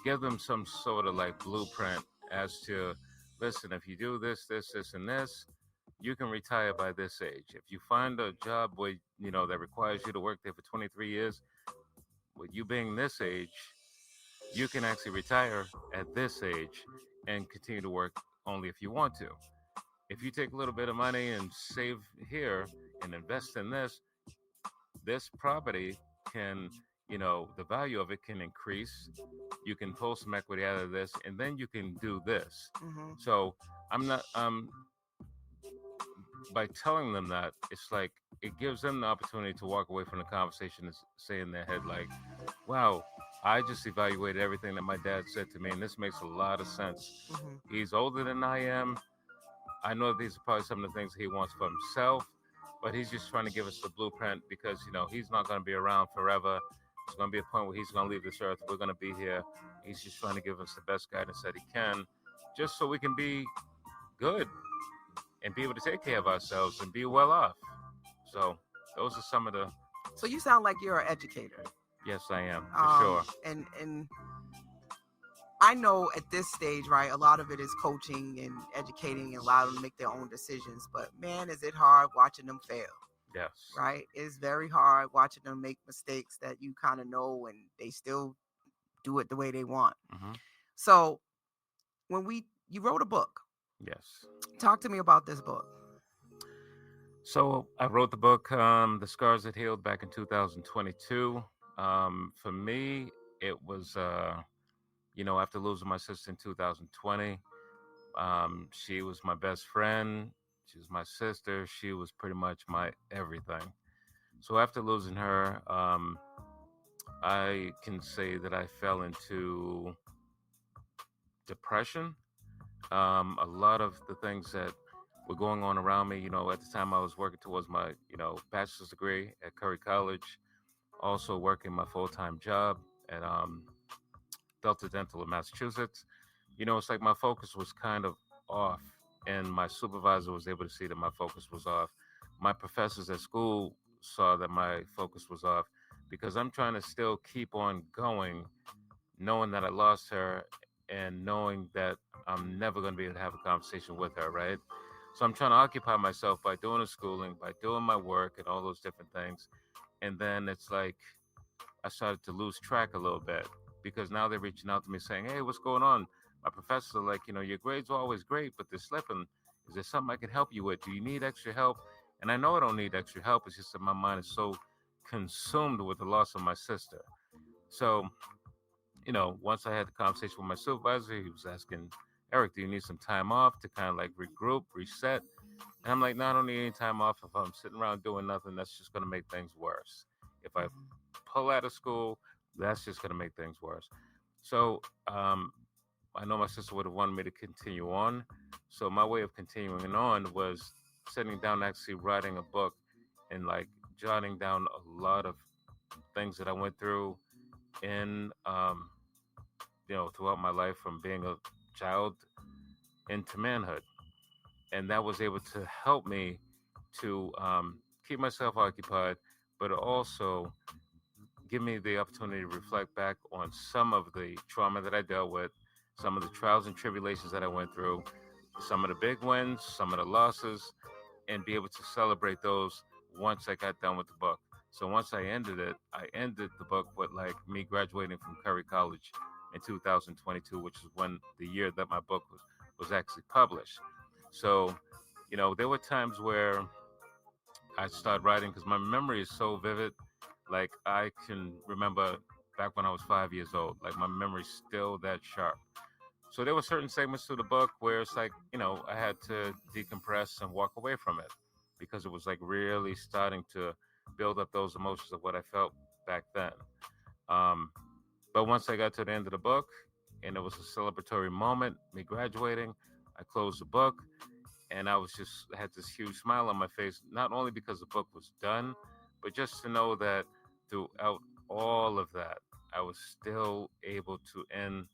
[SPEAKER 4] give them some sort of like blueprint as to, listen, if you do this, this, this, and this, you can retire by this age. If you find a job where that requires you to work there for 23 years, with you being this age, you can actually retire at this age and continue to work only if you want to. If you take a little bit of money and save here and invest in this property can, the value of it can increase. You can pull some equity out of this, and then you can do this. So I'm not, by telling them that, it's like it gives them the opportunity to walk away from the conversation and say in their head, like, wow, I just evaluated everything that my dad said to me, and this makes a lot of sense. He's older than I am. I know these are probably some of the things he wants for himself, but he's just trying to give us the blueprint because, he's not going to be around forever. There's going to be a point where he's going to leave this earth. We're going to be here. He's just trying to give us the best guidance that he can, just so we can be good and be able to take care of ourselves and be well off. So those are some of the.
[SPEAKER 2] So you sound like you're an educator.
[SPEAKER 4] Yes, I am, for sure.
[SPEAKER 2] And I know at this stage, right, a lot of it is coaching and educating and allowing them to make their own decisions. But man, is it hard watching them fail.
[SPEAKER 4] Yes.
[SPEAKER 2] Right? It's very hard watching them make mistakes that you kind of know and they still do it the way they want. So you wrote a book.
[SPEAKER 4] Yes.
[SPEAKER 2] Talk to me about this book.
[SPEAKER 4] So I wrote the book, The Scars That Healed, back in 2022. For me, it was, after losing my sister in 2020, she was my best friend. She was my sister. She was pretty much my everything. So after losing her, I can say that I fell into depression. A lot of the things that were going on around me, at the time I was working towards my, bachelor's degree at Curry College, also working my full-time job at Delta Dental in Massachusetts. It's like my focus was kind of off, and my supervisor was able to see that my focus was off. My professors at school saw that my focus was off because I'm trying to still keep on going, knowing that I lost her, and knowing that I'm never going to be able to have a conversation with her, right? So I'm trying to occupy myself by doing the schooling, by doing my work and all those different things. And then it's like I started to lose track a little bit because now they're reaching out to me saying, "Hey, what's going on? My professor, like, your grades are always great, but they're slipping. Is there something I can help you with? Do you need extra help?" And I know I don't need extra help. It's just that my mind is so consumed with the loss of my sister. So, once I had the conversation with my supervisor, he was asking, "Eric, do you need some time off to kind of like regroup, reset?" And I'm like, "No, I don't need any time off. If I'm sitting around doing nothing, that's just going to make things worse. If I
[SPEAKER 2] Mhm.
[SPEAKER 4] pull out of school, that's just going to make things worse." So I know my sister would have wanted me to continue on. So my way of continuing on was sitting down, actually writing a book and like jotting down a lot of things that I went through in, throughout my life from being a child into manhood. And that was able to help me to keep myself occupied, but also give me the opportunity to reflect back on some of the trauma that I dealt with, some of the trials and tribulations that I went through, some of the big wins, some of the losses, and be able to celebrate those once I got done with the book. So once I ended it, I ended the book with like me graduating from Curry College in 2022, which is when the year that my book was actually published. So, there were times where I started writing because my memory is so vivid. Like I can remember back when I was 5 years old. Like my memory's still that sharp. So there were certain segments to the book where it's like, I had to decompress and walk away from it because it was like really starting to build up those emotions of what I felt back then. Um, but once I got to the end of the book and it was a celebratory moment, me graduating, I closed the book and I was just had this huge smile on my face, not only because the book was done, but just to know that throughout all of that, I was still able to end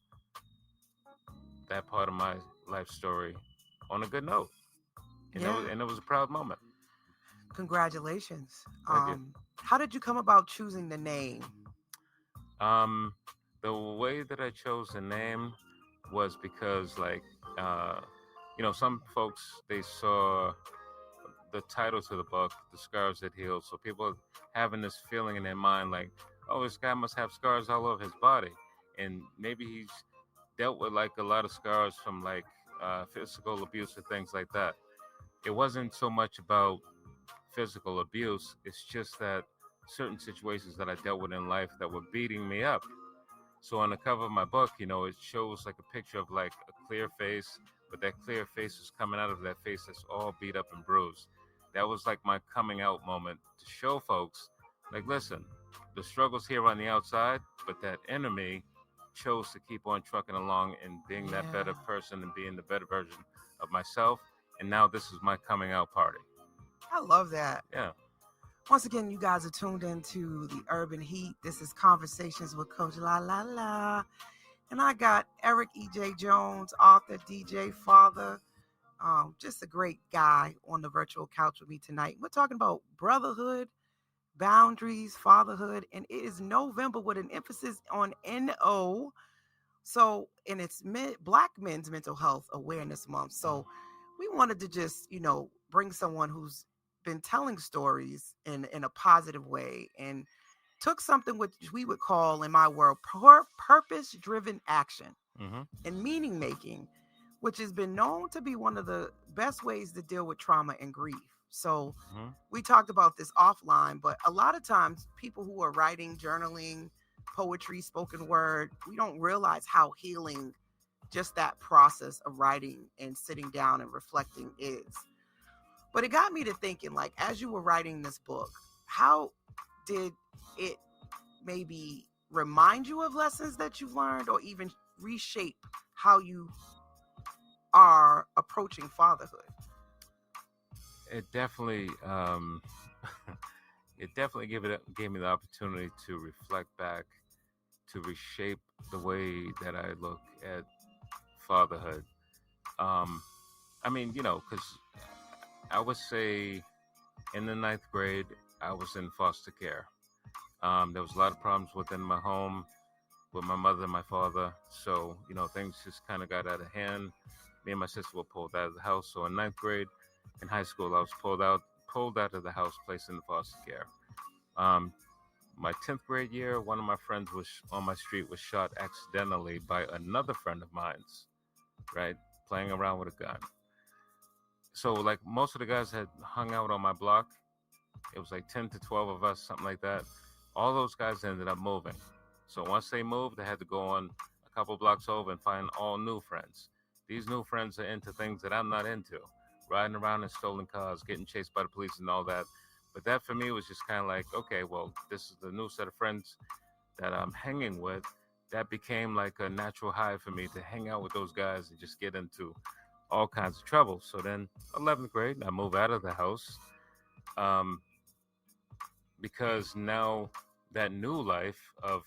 [SPEAKER 4] that part of my life story on a good note, and
[SPEAKER 2] Yeah.
[SPEAKER 4] it was a proud moment.
[SPEAKER 2] Congratulations.
[SPEAKER 4] Thank you.
[SPEAKER 2] How did you come about choosing the name?
[SPEAKER 4] Um, the way that I chose the name was because, like, uh, some folks they saw the title to the book, "The Scars That Heal," so people having this feeling in their mind, like, "Oh, this guy must have scars all over his body," and maybe he's dealt with like a lot of scars from like physical abuse and things like that. It wasn't so much about physical abuse. It's just that certain situations that I dealt with in life that were beating me up. So on the cover of my book, it shows like a picture of like a clear face, but that clear face is coming out of that face that's all beat up and bruised. That was like my coming out moment to show folks, like, listen, the struggle's here on the outside, but that inner me chose to keep on trucking along and being that better
[SPEAKER 2] Yeah.
[SPEAKER 4] person and being the better version of myself. And now this is my coming out party.
[SPEAKER 2] I love that.
[SPEAKER 4] Yeah.
[SPEAKER 2] Once again, you guys are tuned into the Urban Heat. This is Conversations with Coach La La La. And I got Eric E.J. Jones, author, DJ, father, just a great guy on the virtual couch with me tonight. We're talking about brotherhood, boundaries, fatherhood, and it is November with an emphasis on NO. So, and it's Black Men's Mental Health Awareness Month. So, we wanted to just, bring someone who's been telling stories in a positive way and took something which we would call in my world purpose driven action
[SPEAKER 4] Mm-hmm.
[SPEAKER 2] and meaning making, which has been known to be one of the best ways to deal with trauma and grief. So
[SPEAKER 4] Mm-hmm.
[SPEAKER 2] we talked about this offline, but a lot of times people who are writing, journaling, poetry, spoken word, we don't realize how healing just that process of writing and sitting down and reflecting is. But it got me to thinking, like, as you were writing this book, how did it maybe remind you of lessons that you've learned or even reshape how you are approaching fatherhood?
[SPEAKER 4] It definitely, it definitely gave me the opportunity to reflect back, to reshape the way that I look at fatherhood. Um, I mean, because I would say in the ninth grade, I was in foster care. There was a lot of problems within my home. with my mother and my father. So, things just kind of got out of hand. Me and my sister were pulled out of the house. So in ninth grade, in high school, I was pulled out of the house, placed in foster care. My 10th grade year, one of my friends was on my street was shot accidentally by another friend of mine's, right? Playing around with a gun. So like most of the guys had hung out on my block. It was like 10 to 12 of us, something like that. All those guys ended up moving. So once they moved, they had to go on a couple blocks over and find all new friends. These new friends are into things that I'm not into. Riding around in stolen cars, getting chased by the police and all that. But that for me was just kind of like, okay, well, this is the new set of friends that I'm hanging with. That became like a natural high for me to hang out with those guys and just get into all kinds of trouble. So then 11th grade, I moved out of the house. Because now that new life of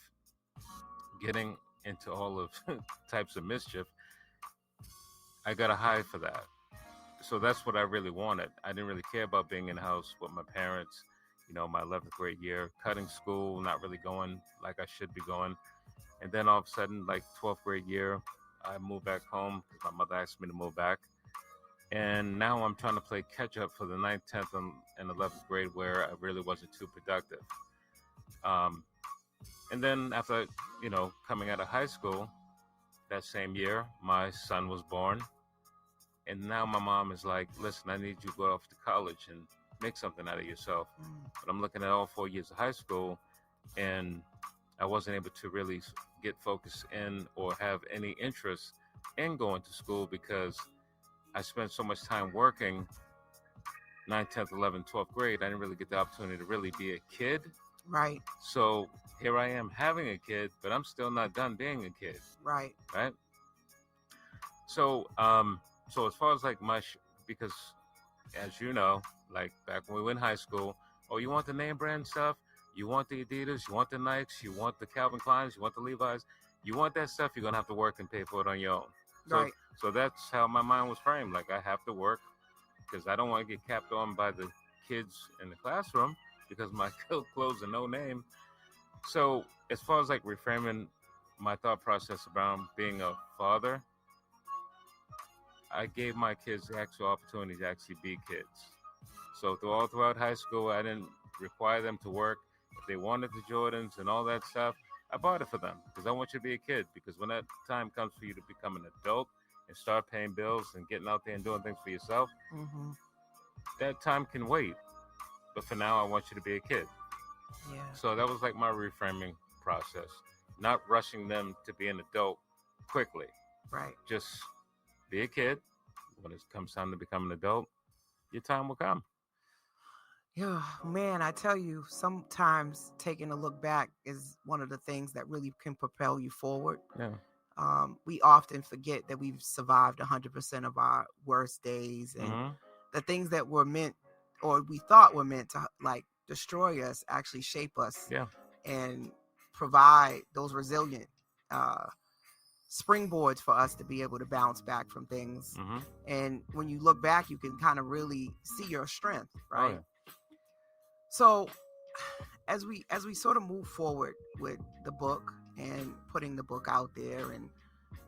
[SPEAKER 4] getting into all of types of mischief, I got a high for that. So that's what I really wanted. I didn't really care about being in the house with my parents, my 11th grade year, cutting school, not really going like I should be going. And then all of a sudden, like 12th grade year, I moved back home because my mother asked me to move back. And now I'm trying to play catch up for the 9th, 10th, and 11th grade where I really wasn't too productive. And then after, coming out of high school, that same year, my son was born. And now my mom is like, listen, I need you to go off to college and make something out of yourself. But I'm looking at all 4 years of high school, and I wasn't able to really get focused in or have any interest in going to school because I spent so much time working 9th, 10th, 11th, 12th grade. I didn't really get the opportunity to really be a kid.
[SPEAKER 2] Right.
[SPEAKER 4] So here I am having a kid, but I'm still not done being a kid.
[SPEAKER 2] Right.
[SPEAKER 4] Right. So, so as far as like because as you know, like back when we were in high school, oh, you want the name brand stuff? You want the Adidas? You want the Nikes? You want the Calvin Kleins? You want the Levi's? You want that stuff? You're going to have to work and pay for it on your own. So,
[SPEAKER 2] Right.
[SPEAKER 4] So that's how my mind was framed. Like I have to work because I don't want to get capped on by the kids in the classroom because my clothes are no name. So as far as like reframing my thought process around being a father, I gave my kids the actual opportunity to actually be kids. So throughout high school, I didn't require them to work. If they wanted the Jordans and all that stuff, I bought it for them because I want you to be a kid. Because when that time comes for you to become an adult and start paying bills and getting out there and doing things for yourself, that time can wait. But for now, I want you to be a kid.
[SPEAKER 2] Yeah.
[SPEAKER 4] So that was like my reframing process. Not rushing them to be an adult quickly.
[SPEAKER 2] Right.
[SPEAKER 4] Just be a kid. When it comes time to become an adult, your time will come.
[SPEAKER 2] Yeah, man, I tell you, sometimes taking a look back is one of the things that really can propel you forward.
[SPEAKER 4] Yeah.
[SPEAKER 2] We often forget that we've survived 100% of our worst days, and the things that were meant, or we thought were meant to like destroy us, actually shape us.
[SPEAKER 4] Yeah.
[SPEAKER 2] And provide those resilient springboards for us to be able to bounce back from things. And when you look back, you can kind of really see your strength, right?
[SPEAKER 4] Oh, yeah.
[SPEAKER 2] So as we sort of move forward with the book and putting the book out there and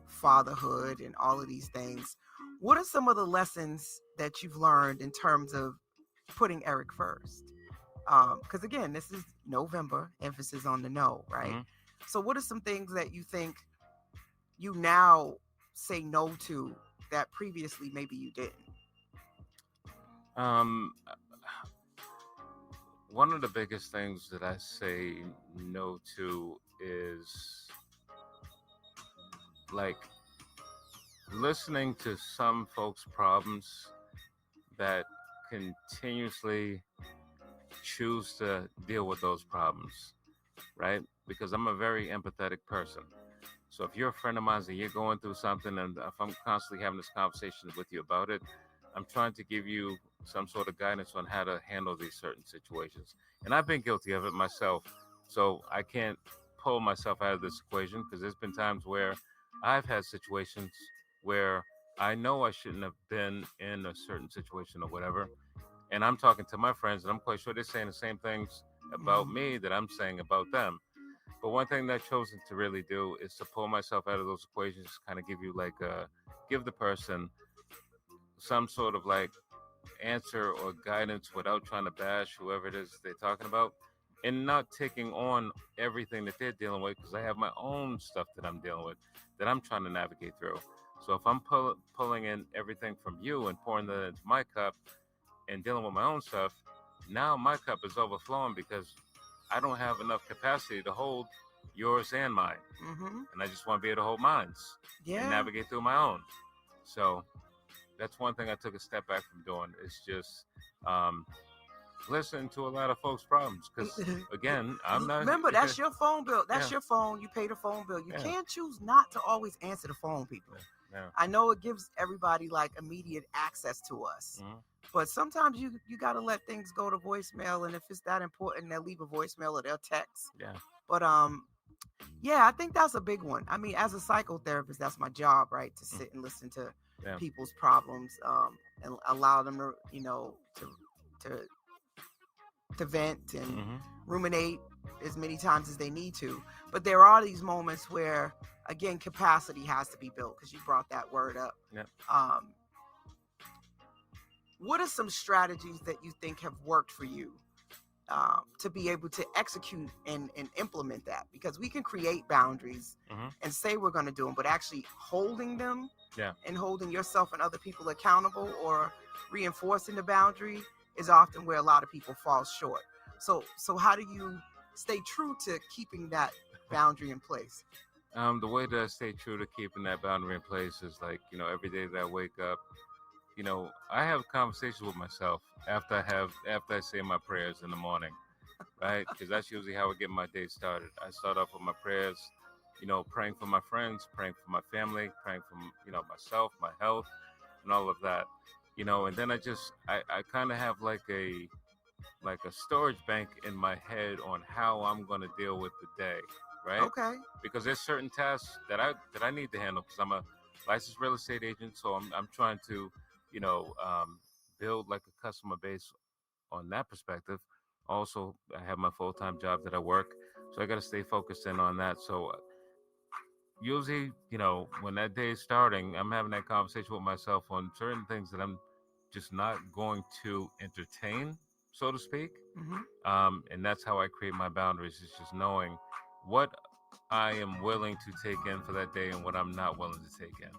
[SPEAKER 2] fatherhood and all of these things, what are some of the lessons that you've learned in terms of putting Eric first? Because again, this is November, emphasis on the no, right? So what are some things that you think you now say no to that previously maybe you didn't?
[SPEAKER 4] One of the biggest things that I say no to is like listening to some folks' problems that continuously choose to deal with those problems, right? Because I'm a very empathetic person. So if you're a friend of mine and you're going through something, and if I'm constantly having this conversation with you about it, I'm trying to give you some sort of guidance on how to handle these certain situations. And I've been guilty of it myself. So I can't pull myself out of this equation because there's been times where I've had situations where I know I shouldn't have been in a certain situation or whatever. And I'm talking to my friends and I'm quite sure they're saying the same things about me that I'm saying about them. But one thing that I've chosen to really do is to pull myself out of those equations, kind of give you like give the person some sort of like answer or guidance without trying to bash whoever it is they're talking about, and not taking on everything that they're dealing with, because I have my own stuff that I'm dealing with that I'm trying to navigate through. So if I'm pulling in everything from you and pouring that into my cup and dealing with my own stuff, now my cup is overflowing because I don't have enough capacity to hold yours and mine.
[SPEAKER 2] Mm-hmm.
[SPEAKER 4] And I just want to be able to hold mines and navigate through my own. So that's one thing I took a step back from doing. It's just listening to a lot of folks' problems. Because again, I'm not.
[SPEAKER 2] Remember, that's your phone bill. That's your phone. You pay the phone bill. You can't choose not to always answer the phone, people.
[SPEAKER 4] Yeah.
[SPEAKER 2] I know it gives everybody like immediate access to us.
[SPEAKER 4] Mm-hmm.
[SPEAKER 2] But sometimes you got to let things go to voicemail, and if it's that important, they'll leave a voicemail or they'll text.
[SPEAKER 4] Yeah.
[SPEAKER 2] But yeah, I think that's a big one. I mean, as a psychotherapist, that's my job, right? To sit and listen to people's problems, and allow them to, you know, to vent and ruminate as many times as they need to. But there are these moments where, again, capacity has to be built, because you brought that word up.
[SPEAKER 4] Yeah.
[SPEAKER 2] What are some strategies that you think have worked for you to be able to execute and implement that? Because we can create boundaries and say we're going to do them, but actually holding them and holding yourself and other people accountable or reinforcing the boundary is often where a lot of people fall short. So how do you stay true to keeping that boundary in place?
[SPEAKER 4] The way that I stay true to keeping that boundary in place is like, you know, every day that I wake up, you know, I have conversations with myself after I say my prayers in the morning, right? Because that's usually how I get my day started. I start off with my prayers, you know, praying for my friends, praying for my family, praying for, you know, myself, my health, and all of that, you know. And then I kind of have like a storage bank in my head on how I'm going to deal with the day, right?
[SPEAKER 2] Okay.
[SPEAKER 4] Because there's certain tasks that I need to handle, because I'm a licensed real estate agent, so I'm trying to, you know, build like a customer base on that perspective. Also, I have my full-time job that I work, so I got to stay focused in on that. So usually, you know, when that day is starting, I'm having that conversation with myself on certain things that I'm just not going to entertain, so to speak. And that's how I create my boundaries. It's just knowing what I am willing to take in for that day and what I'm not willing to take in.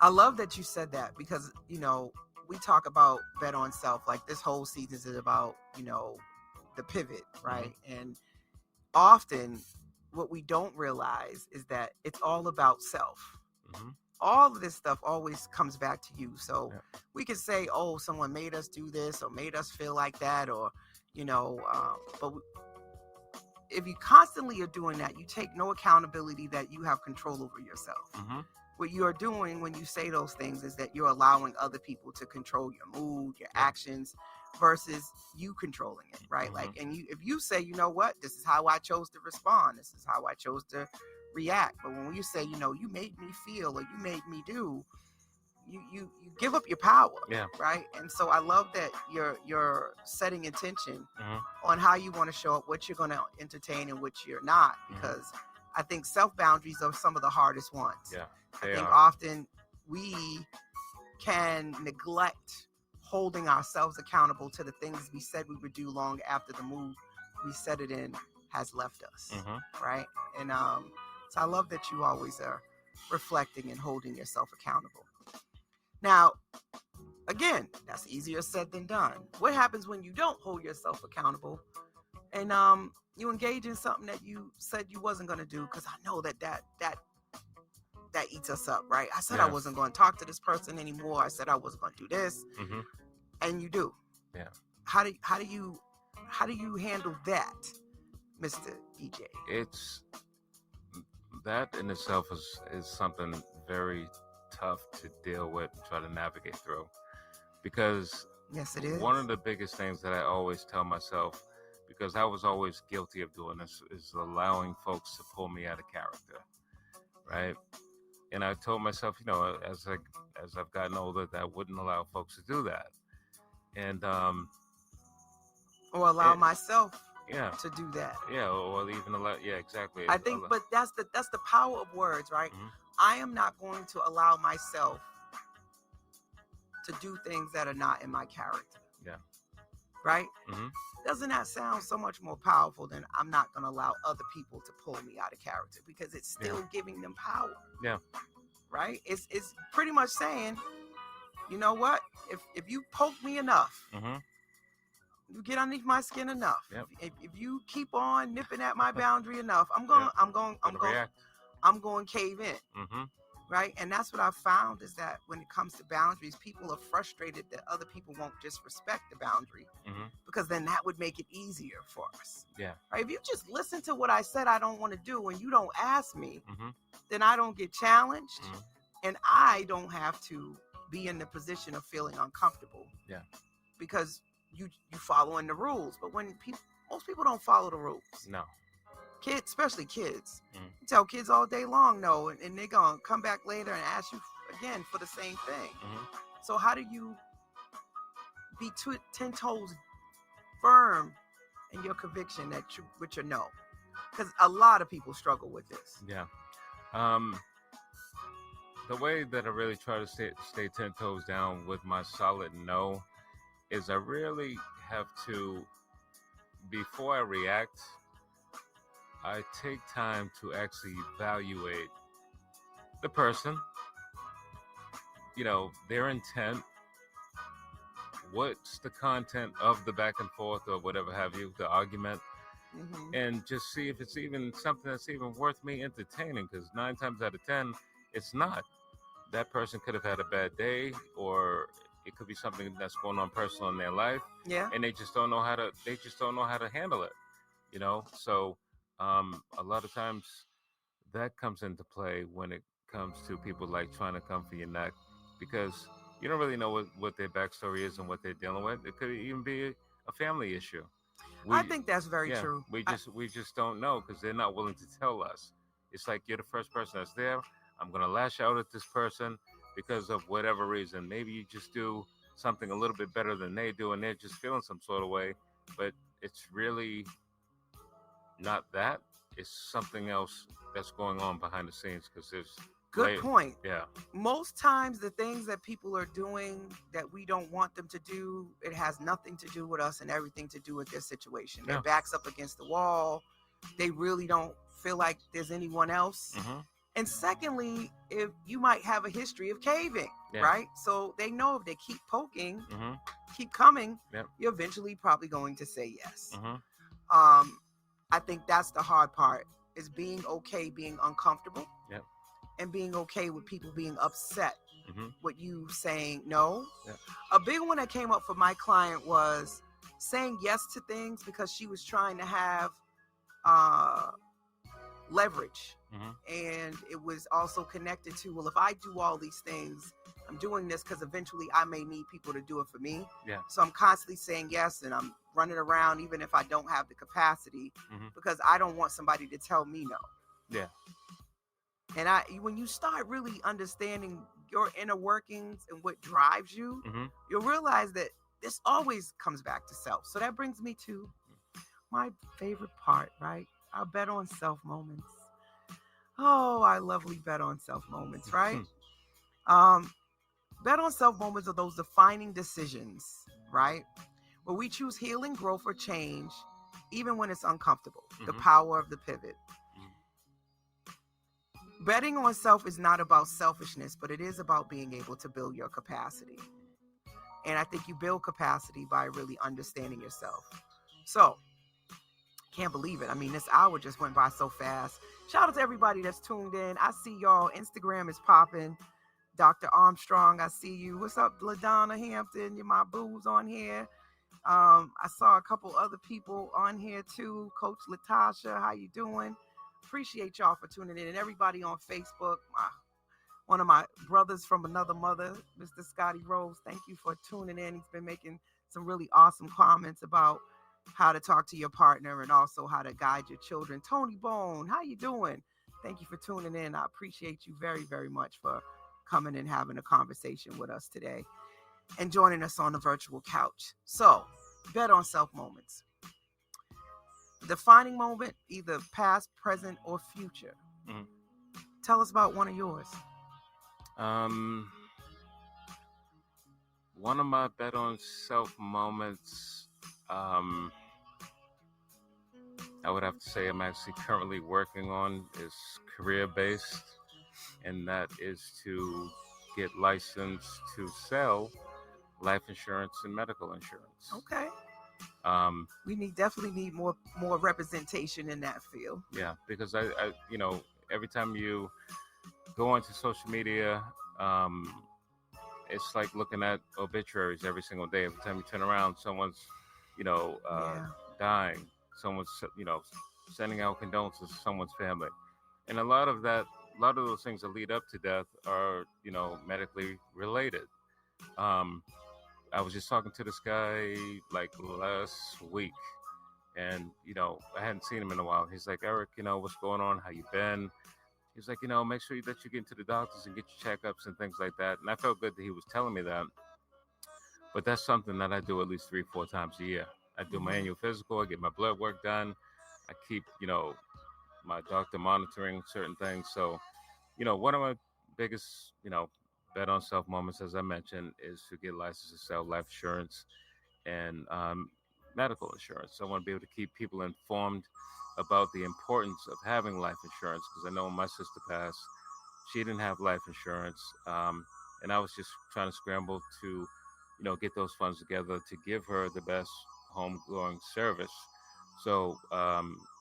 [SPEAKER 2] I love that you said that, because, you know, we talk about bet on self. Like, this whole season is about, you know, the pivot, right? And often what we don't realize is that it's all about self. All of this stuff always comes back to you. So we can say, oh, someone made us do this or made us feel like that, or, you know, but if you constantly are doing that, you take no accountability that you have control over yourself. What you are doing when you say those things is that you're allowing other people to control your mood, your actions, versus you controlling it, right? Like, and if you say, you know what, this is how I chose to respond, this is how I chose to react. But when you say, you know, you made me feel, or you made me do, you give up your power, right? And so I love that you're setting intention on how you want to show up, what you're going to entertain and what you're not, because I think self boundaries are some of the hardest ones. I think often we can neglect holding ourselves accountable to the things we said we would do long after the mood we set it in has left us, right? And so I love that you always are reflecting and holding yourself accountable. Now, again, that's easier said than done. What happens when you don't hold yourself accountable and you engage in something that you said you wasn't going to do? Because I know that eats us up, right? I said I wasn't going to talk to this person anymore. I said I wasn't going to do this, and you do. How do you handle that, Mr. DJ?
[SPEAKER 4] It's that in itself is something very tough to deal with and try to navigate through, because
[SPEAKER 2] yes, it is.
[SPEAKER 4] One of the biggest things that I always tell myself, because I was always guilty of doing this, is allowing folks to pull me out of character, right? And I told myself, you know, as I've gotten older, that I wouldn't allow folks to do that, and
[SPEAKER 2] or allow myself
[SPEAKER 4] Yeah.
[SPEAKER 2] to do that.
[SPEAKER 4] Yeah, or even a lot. Yeah, exactly.
[SPEAKER 2] I think, but that's the power of words, right?
[SPEAKER 4] Mhm.
[SPEAKER 2] I am not going to allow myself to do things that are not in my character.
[SPEAKER 4] Yeah.
[SPEAKER 2] Right?
[SPEAKER 4] Hmm.
[SPEAKER 2] Doesn't that sound so much more powerful than I'm not going to allow other people to pull me out of character, because it's still giving them power.
[SPEAKER 4] Yeah.
[SPEAKER 2] Right? It's pretty much saying, you know what? If you poke me enough,
[SPEAKER 4] Hmm.
[SPEAKER 2] you get underneath my skin enough.
[SPEAKER 4] Yep.
[SPEAKER 2] If you keep on nipping at my boundary enough, I'm going to cave in.
[SPEAKER 4] Hmm.
[SPEAKER 2] Right? And that's what I've found, is that when it comes to boundaries, people are frustrated that other people won't just respect the boundary,
[SPEAKER 4] Hmm.
[SPEAKER 2] because then that would make it easier for us.
[SPEAKER 4] Yeah.
[SPEAKER 2] Right? If you just listen to what I said I don't want to do and you don't ask me,
[SPEAKER 4] Hmm.
[SPEAKER 2] then I don't get challenged,
[SPEAKER 4] Hmm.
[SPEAKER 2] and I don't have to be in the position of feeling uncomfortable.
[SPEAKER 4] Yeah.
[SPEAKER 2] Because you following the rules. But when most people don't follow the rules.
[SPEAKER 4] No.
[SPEAKER 2] Kids, especially kids.
[SPEAKER 4] Mm.
[SPEAKER 2] You tell kids all day long no, and they're going to come back later and ask you again for the same thing.
[SPEAKER 4] Hmm.
[SPEAKER 2] So how do you be 10 toes firm in your conviction that with your no? Because a lot of people struggle with this.
[SPEAKER 4] Yeah. The way that I really try to stay 10 toes down with my solid no is I really have to, before I react, I take time to actually evaluate the person, their intent, what's the content of the back and forth or whatever have you, the argument, and just see if it's even something that's even worth me entertaining, because 9 times out of 10, it's not. That person could have had a bad day, or it could be something that's going on personal in their life, and they just don't know how to handle it, So a lot of times that comes into play when it comes to people like trying to come for your neck, because you don't really know what their backstory is and what they're dealing with. It could even be a family issue.
[SPEAKER 2] I think that's very true.
[SPEAKER 4] We just don't know, because they're not willing to tell us. It's like, you're the first person that's there. I'm gonna lash out at this person because of whatever reason. Maybe you just do something a little bit better than they do, and they're just feeling some sort of way. But it's really not that. It's something else that's going on behind the scenes, because there's
[SPEAKER 2] good point.
[SPEAKER 4] Yeah.
[SPEAKER 2] Most times the things that people are doing that we don't want them to do, it has nothing to do with us and everything to do with their situation. Their back's up against the wall. They really don't feel like there's anyone else.
[SPEAKER 4] Mm-hmm.
[SPEAKER 2] And secondly, if you might have a history of caving, right? So they know if they keep poking, keep coming, you're eventually probably going to say yes. I think that's the hard part, is being okay, being uncomfortable, and being okay with people being upset with you saying no. A big one that came up for my client was saying yes to things because she was trying to have leverage. And it was also connected to, well, if I do all these things, I'm doing this because eventually I may need people to do it for me. So I'm constantly saying yes, and I'm running around even if I don't have the capacity, because I don't want somebody to tell me no. And when you start really understanding your inner workings and what drives you, you'll realize that this always comes back to self. So that brings me to my favorite part, right? Our bet on self moments. Oh, I lovely bet on self moments, right? Bet on self moments are those defining decisions, right? Where we choose healing, growth, or change, even when it's uncomfortable. The power of the pivot. Betting on self is not about selfishness, but it is about being able to build your capacity. And I think you build capacity by really understanding yourself. So, can't believe it. I mean, this hour just went by so fast. Shout out to everybody that's tuned in. I see y'all. Instagram is popping. Dr. Armstrong, I see you. What's up, LaDonna Hampton? You're my booze on here. I saw a couple other people on here too. Coach Latasha, how you doing? Appreciate y'all for tuning in. And everybody on Facebook. One of my brothers from another mother, Mr. Scotty Rose, thank you for tuning in. He's been making some really awesome comments about how to talk to your partner and also how to guide your children. Tony Bone, how you doing? Thank you for tuning in. I appreciate you very, very much for coming and having a conversation with us today and joining us on the virtual couch. So, bet on self moments. defining moment, either past, present, or future.
[SPEAKER 4] Mhm.
[SPEAKER 2] Tell us about one of yours.
[SPEAKER 4] One of my bet on self moments, I would have to say I'm actually currently working on is career based, and that is to get licensed to sell life insurance and medical insurance.
[SPEAKER 2] Okay.
[SPEAKER 4] Um,
[SPEAKER 2] We definitely need more representation in that field.
[SPEAKER 4] yeah, because I every time you go onto social media, it's like looking at obituaries every single day. Every time you turn around, someone's, dying. Someone's, sending out condolences to someone's family, and a lot of those things that lead up to death are, medically related. I was just talking to this guy like last week, and I hadn't seen him in a while. He's like, Eric, what's going on? How you been? He's like, make sure that you get into the doctors and get your checkups and things like that. And I felt good that he was telling me that. But that's something that I do at least 3-4 times a year. I do my annual physical. I get my blood work done. I keep, my doctor monitoring certain things. So, one of my biggest, bet on self moments, as I mentioned, is to get licensed to sell life insurance and medical insurance. So I want to be able to keep people informed about the importance of having life insurance, because I know when my sister passed, she didn't have life insurance, and I was just trying to scramble to, get those funds together to give her the best homegoing service. So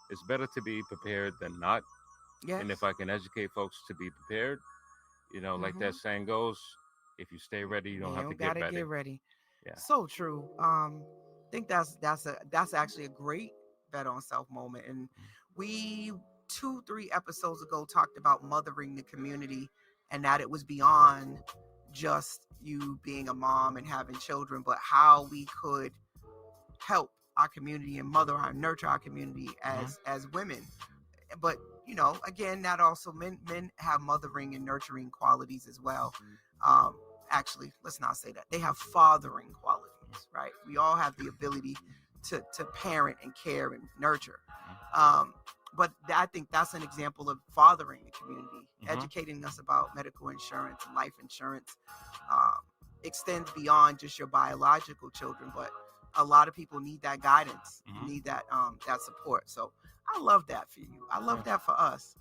[SPEAKER 4] it's better to be prepared than not.
[SPEAKER 2] Yes.
[SPEAKER 4] And if I can educate folks to be prepared, like that saying goes, if you stay ready, you don't have to get ready.
[SPEAKER 2] Get ready.
[SPEAKER 4] Yeah.
[SPEAKER 2] So true. I think that's actually a great bet on self moment. And we 2-3 episodes ago talked about mothering the community, and that it was beyond just you being a mom and having children, but how we could help our community and nurture our community as women. But again, that also men have mothering and nurturing qualities as well. Actually, let's not say that. They have fathering qualities, right? We all have the ability to parent and care and nurture. But I think that's an example of fathering the community, educating us about medical insurance, life insurance, extends beyond just your biological children, but a lot of people need that guidance, need that support. So I love that for you. I love that for us.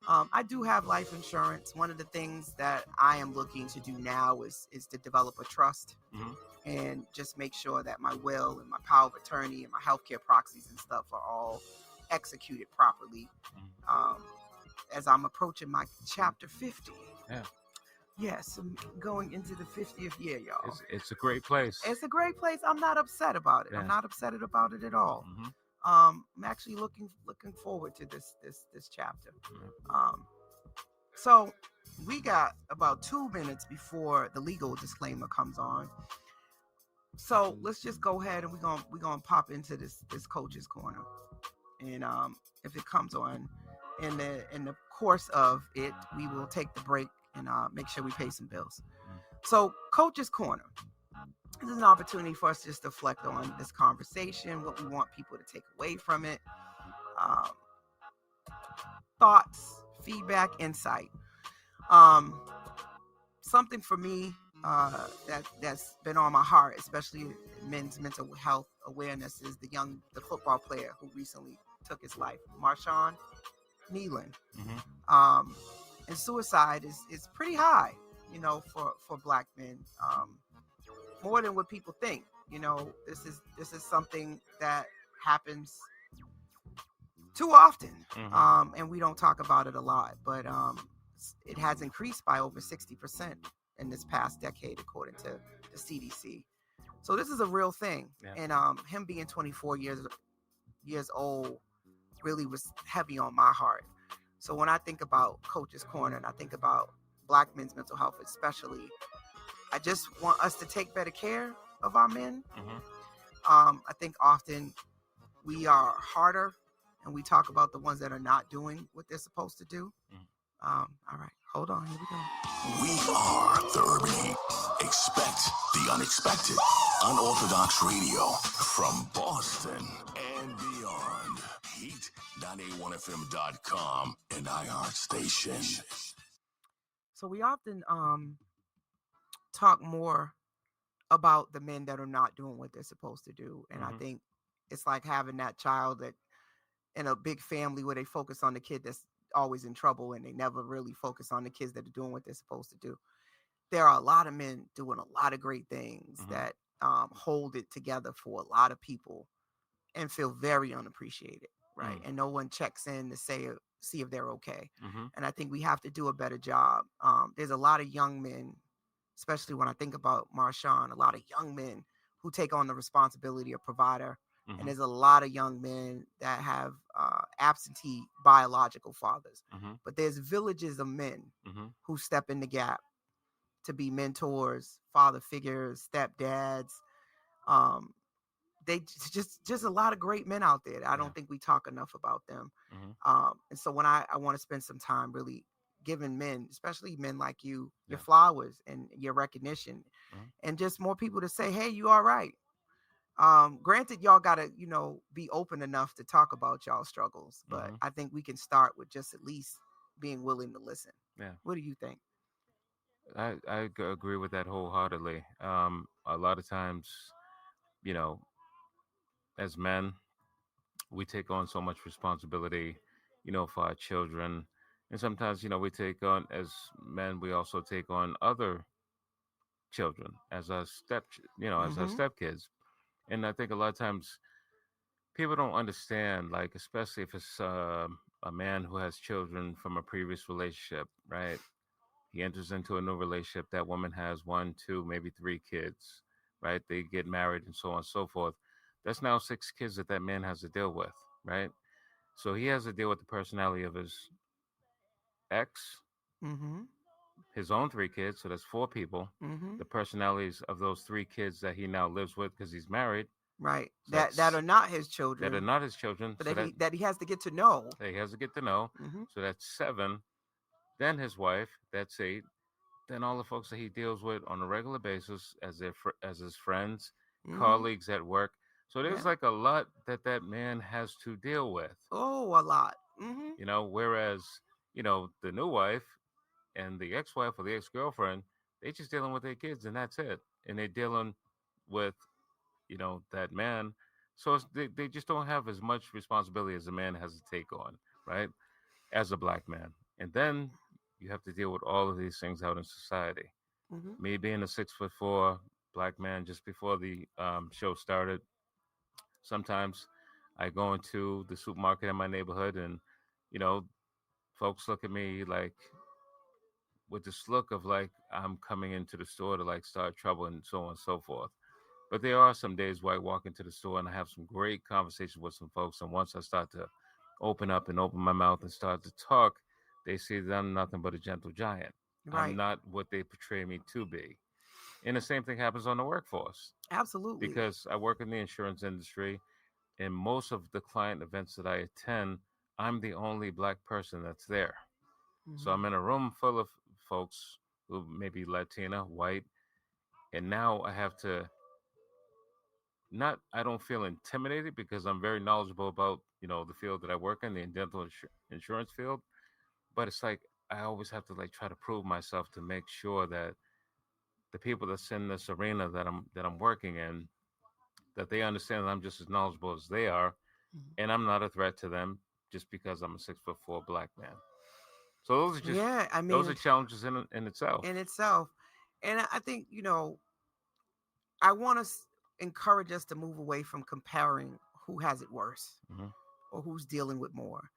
[SPEAKER 2] I do have life insurance. One of the things that I am looking to do now is to develop a trust and just make sure that my will and my power of attorney and my healthcare proxies and stuff are all executed properly. As I'm approaching my chapter 50. Yeah. Yes, I'm going into the 50th year, y'all.
[SPEAKER 4] It's a great place.
[SPEAKER 2] It's a great place. I'm not upset about it. Yeah. I'm not upset about it at all. I'm actually looking forward to this chapter. So we got about 2 minutes before the legal disclaimer comes on. So let's just go ahead and we're gonna pop into this coach's corner, and if it comes on in the course of it, we will take the break and make sure we pay some bills. So coach's corner. This is an opportunity for us just to reflect on this conversation, what we want people to take away from it, thoughts, feedback, insight. Something for me that's been on my heart, especially men's mental health awareness, is the football player who recently took his life, Marshawn Nealon. And suicide is pretty high, for Black men. More than what people think. This is something that happens too often, and we don't talk about it a lot. But it has increased by over 60% in this past decade, according to the CDC. So this is a real thing. Yeah. And him being 24 years old really was heavy on my heart. So when I think about Coach's Corner and I think about Black men's mental health, especially, I just want us to take better care of our men. I think often we are harder and we talk about the ones that are not doing what they're supposed to do. All right, hold on, here we go.
[SPEAKER 1] We are the Urban Heat. Expect the unexpected. Unorthodox radio from Boston and beyond. Heat, 981fm.com, and iHeartStation.
[SPEAKER 2] So we often talk more about the men that are not doing what they're supposed to do. And I think it's like having that child that in a big family where they focus on the kid that's always in trouble and they never really focus on the kids that are doing what they're supposed to do. There are a lot of men doing a lot of great things that hold it together for a lot of people and feel very unappreciated, right? And no one checks in to see if they're okay. And I think we have to do a better job. There's a lot of young men, especially when I think about Marshawn, a lot of young men who take on the responsibility of provider. And there's a lot of young men that have absentee biological fathers. But there's villages of men who step in the gap to be mentors, father figures, stepdads. They just a lot of great men out there. I don't think we talk enough about them. And so when I want to spend some time really giving men, especially men like you, your flowers and your recognition, and just more people to say, hey, you all right. Granted, y'all gotta, be open enough to talk about y'all struggles, but I think we can start with just at least being willing to listen.
[SPEAKER 4] Yeah.
[SPEAKER 2] What do you think?
[SPEAKER 4] I agree with that wholeheartedly. A lot of times, you know, as men, we take on so much responsibility, for our children. And sometimes, we take on, as men, we also take on other children as our as our stepkids. And I think a lot of times people don't understand, like, especially if it's a man who has children from a previous relationship, right? He enters into a new relationship. That woman has 1, 2, maybe 3 kids, right? They get married and so on and so forth. That's now 6 kids that man has to deal with, right? So he has to deal with the personality of his ex, his own 3 kids. So that's 4 people. The personalities of those 3 kids that he now lives with because he's married.
[SPEAKER 2] Right.
[SPEAKER 4] So
[SPEAKER 2] that are not his children.
[SPEAKER 4] That are not his children.
[SPEAKER 2] But
[SPEAKER 4] so
[SPEAKER 2] that he has to get to know.
[SPEAKER 4] That he has to get to know. So that's 7. Then his wife, that's 8. Then all the folks that he deals with on a regular basis as as his friends, colleagues at work. So there's like a lot that man has to deal with.
[SPEAKER 2] Oh, a lot.
[SPEAKER 4] Whereas, the new wife and the ex-wife or the ex-girlfriend, they just dealing with their kids and that's it. And they're dealing with, that man. So they just don't have as much responsibility as a man has to take on, right? As a black man. And then you have to deal with all of these things out in society. Me being a 6'4" black man, just before the show started, sometimes I go into the supermarket in my neighborhood and, folks look at me like with this look of like I'm coming into the store to like start trouble and so on and so forth. But there are some days where I walk into the store and I have some great conversations with some folks. And once I start to open up and open my mouth and start to talk, they see that I'm nothing but a gentle giant.
[SPEAKER 2] Right.
[SPEAKER 4] I'm not what they portray me to be. And the same thing happens on the workforce.
[SPEAKER 2] Absolutely.
[SPEAKER 4] Because I work in the insurance industry, and most of the client events that I attend, I'm the only black person that's there. So I'm in a room full of folks who may be Latina, white, and now I have to I don't feel intimidated because I'm very knowledgeable about, the field that I work in, the dental insurance field. But it's like I always have to like try to prove myself to make sure that the people that's in this arena that I'm working in, that they understand that I'm just as knowledgeable as they are, and I'm not a threat to them just because I'm a 6'4" black man. So those are just those are challenges in itself.
[SPEAKER 2] In itself, and I think I want to encourage us to move away from comparing who has it worse or who's dealing with more.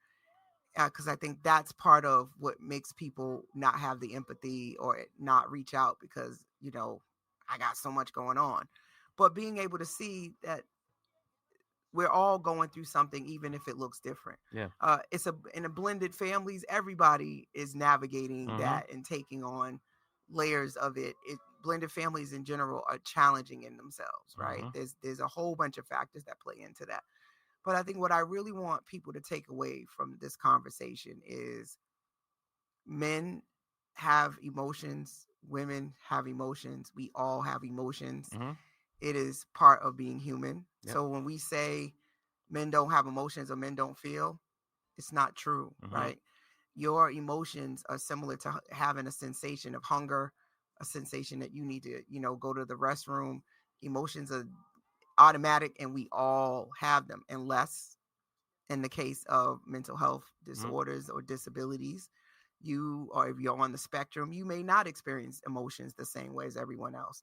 [SPEAKER 2] Because I think that's part of what makes people not have the empathy or not reach out because, I got so much going on. But being able to see that we're all going through something, even if it looks different.
[SPEAKER 4] Yeah.
[SPEAKER 2] In a blended families, everybody is navigating that and taking on layers of it. Blended families in general are challenging in themselves, right? There's a whole bunch of factors that play into that. But I think what I really want people to take away from this conversation is men have emotions, women have emotions, we all have emotions. It is part of being human. Yep. So when we say men don't have emotions or men don't feel. It's not true, right? Your emotions are similar to having a sensation of hunger, a sensation that you need to, go to the restroom. Emotions are automatic, and we all have them, unless in the case of mental health disorders or disabilities, if you're on the spectrum, you may not experience emotions the same way as everyone else.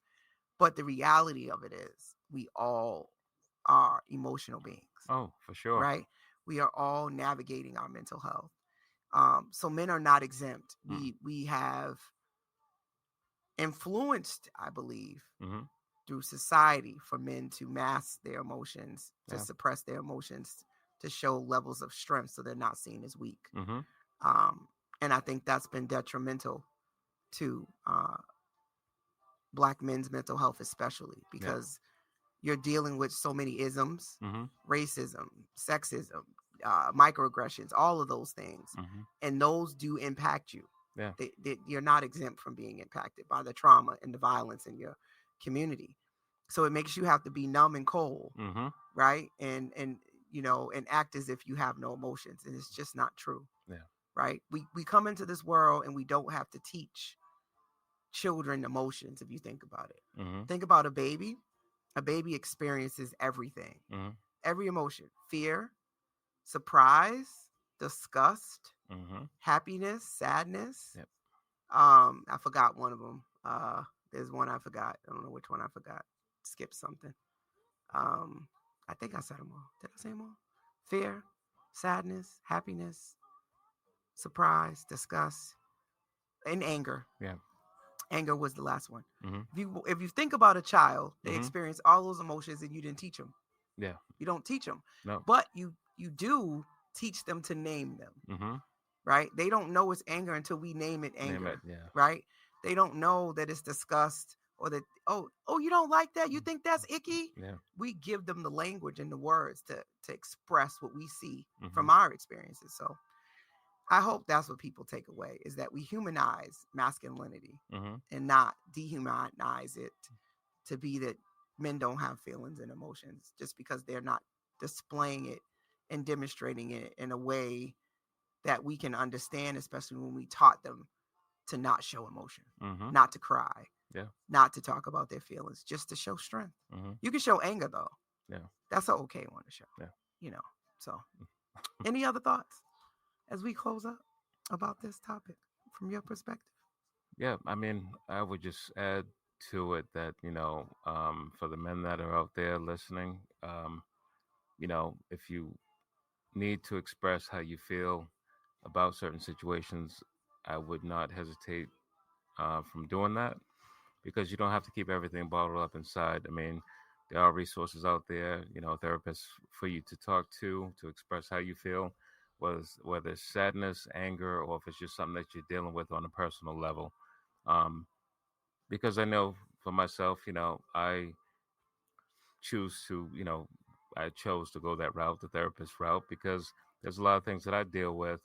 [SPEAKER 2] But the reality of it is we all are emotional beings.
[SPEAKER 4] Oh, for sure.
[SPEAKER 2] Right? We are all navigating our mental health. So men are not exempt. We have influenced, I believe, through society for men to mask their emotions, to suppress their emotions, to show levels of strength so they're not seen as weak. And I think that's been detrimental to Black men's mental health, especially because you're dealing with so many isms, racism, sexism, microaggressions, all of those things. And those do impact you.
[SPEAKER 4] Yeah.
[SPEAKER 2] You're not exempt from being impacted by the trauma and the violence in your community. So it makes you have to be numb and cold, right? And act as if you have no emotions. And it's just not true.
[SPEAKER 4] Yeah.
[SPEAKER 2] Right? We come into this world and we don't have to teach children emotions, if you think about it. Think about a baby. A baby experiences everything, every emotion: fear, surprise, disgust, happiness, sadness.
[SPEAKER 4] Yep.
[SPEAKER 2] I forgot one of them. There's one I forgot. I don't know which one I forgot. Skip something. I think I said them all. Did I say them all? Fear, sadness, happiness, surprise, disgust, and anger.
[SPEAKER 4] Yeah.
[SPEAKER 2] Anger was the last one. If you think about a child, they experience all those emotions and you didn't teach them.
[SPEAKER 4] Yeah.
[SPEAKER 2] You don't teach them.
[SPEAKER 4] No.
[SPEAKER 2] But you do teach them to name them. Right? They don't know it's anger until we name it anger.
[SPEAKER 4] Name it, yeah.
[SPEAKER 2] Right? They don't know that it's disgust or that, oh, you don't like that? You think that's icky?
[SPEAKER 4] Yeah.
[SPEAKER 2] We give them the language and the words to express what we see from our experiences. So I hope that's what people take away, is that we humanize masculinity and not dehumanize it to be that men don't have feelings and emotions just because they're not displaying it and demonstrating it in a way that we can understand, especially when we taught them to not show emotion, not to cry, not to talk about their feelings, just to show strength. You can show anger, though.
[SPEAKER 4] Yeah.
[SPEAKER 2] That's an okay one to show.
[SPEAKER 4] Yeah.
[SPEAKER 2] So any other thoughts as we close up about this topic from your perspective?
[SPEAKER 4] Yeah, I mean, I would just add to it that, for the men that are out there listening, if you need to express how you feel about certain situations, I would not hesitate from doing that, because you don't have to keep everything bottled up inside. I mean, there are resources out there, therapists for you to talk to express how you feel, whether it's sadness, anger, or if it's just something that you're dealing with on a personal level. Because I know for myself, I choose to, I chose to go that route, the therapist route, because there's a lot of things that I deal with,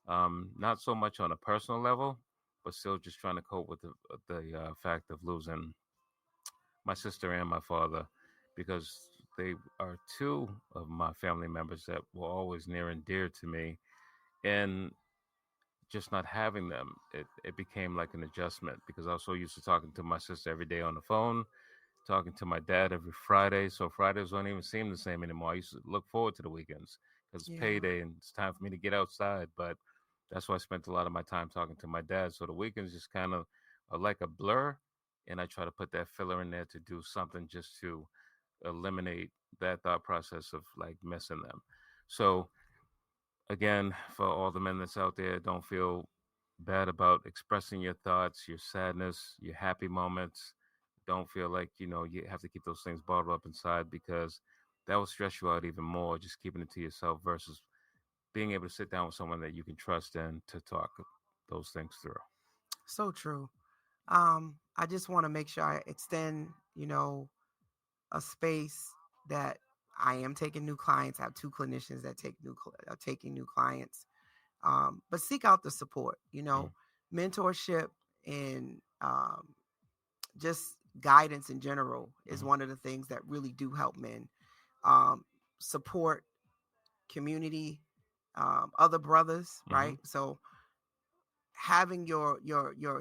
[SPEAKER 4] not so much on a personal level, but still just trying to cope with the fact of losing my sister and my father, because they are two of my family members that were always near and dear to me. And just not having them, it became like an adjustment, because I was so used to talking to my sister every day on the phone, talking to my dad every Friday. So Fridays don't even seem the same anymore. I used to look forward to the weekends because it's payday and it's time for me to get outside. But that's why I spent a lot of my time talking to my dad. So the weekends just kind of are like a blur. And I try to put that filler in there to do something just to eliminate that thought process of like missing them. So again, for all the men that's out there, don't feel bad about expressing your thoughts, your sadness, your happy moments. Don't feel like, you have to keep those things bottled up inside, because that will stress you out even more, just keeping it to yourself versus being able to sit down with someone that you can trust and to talk those things through.
[SPEAKER 2] So true. I just want to make sure I extend, a space that I am taking new clients. I have two clinicians that are taking new clients. But seek out the support, mentorship and just guidance in general is one of the things that really do help men. Support community, other brothers, right? So having your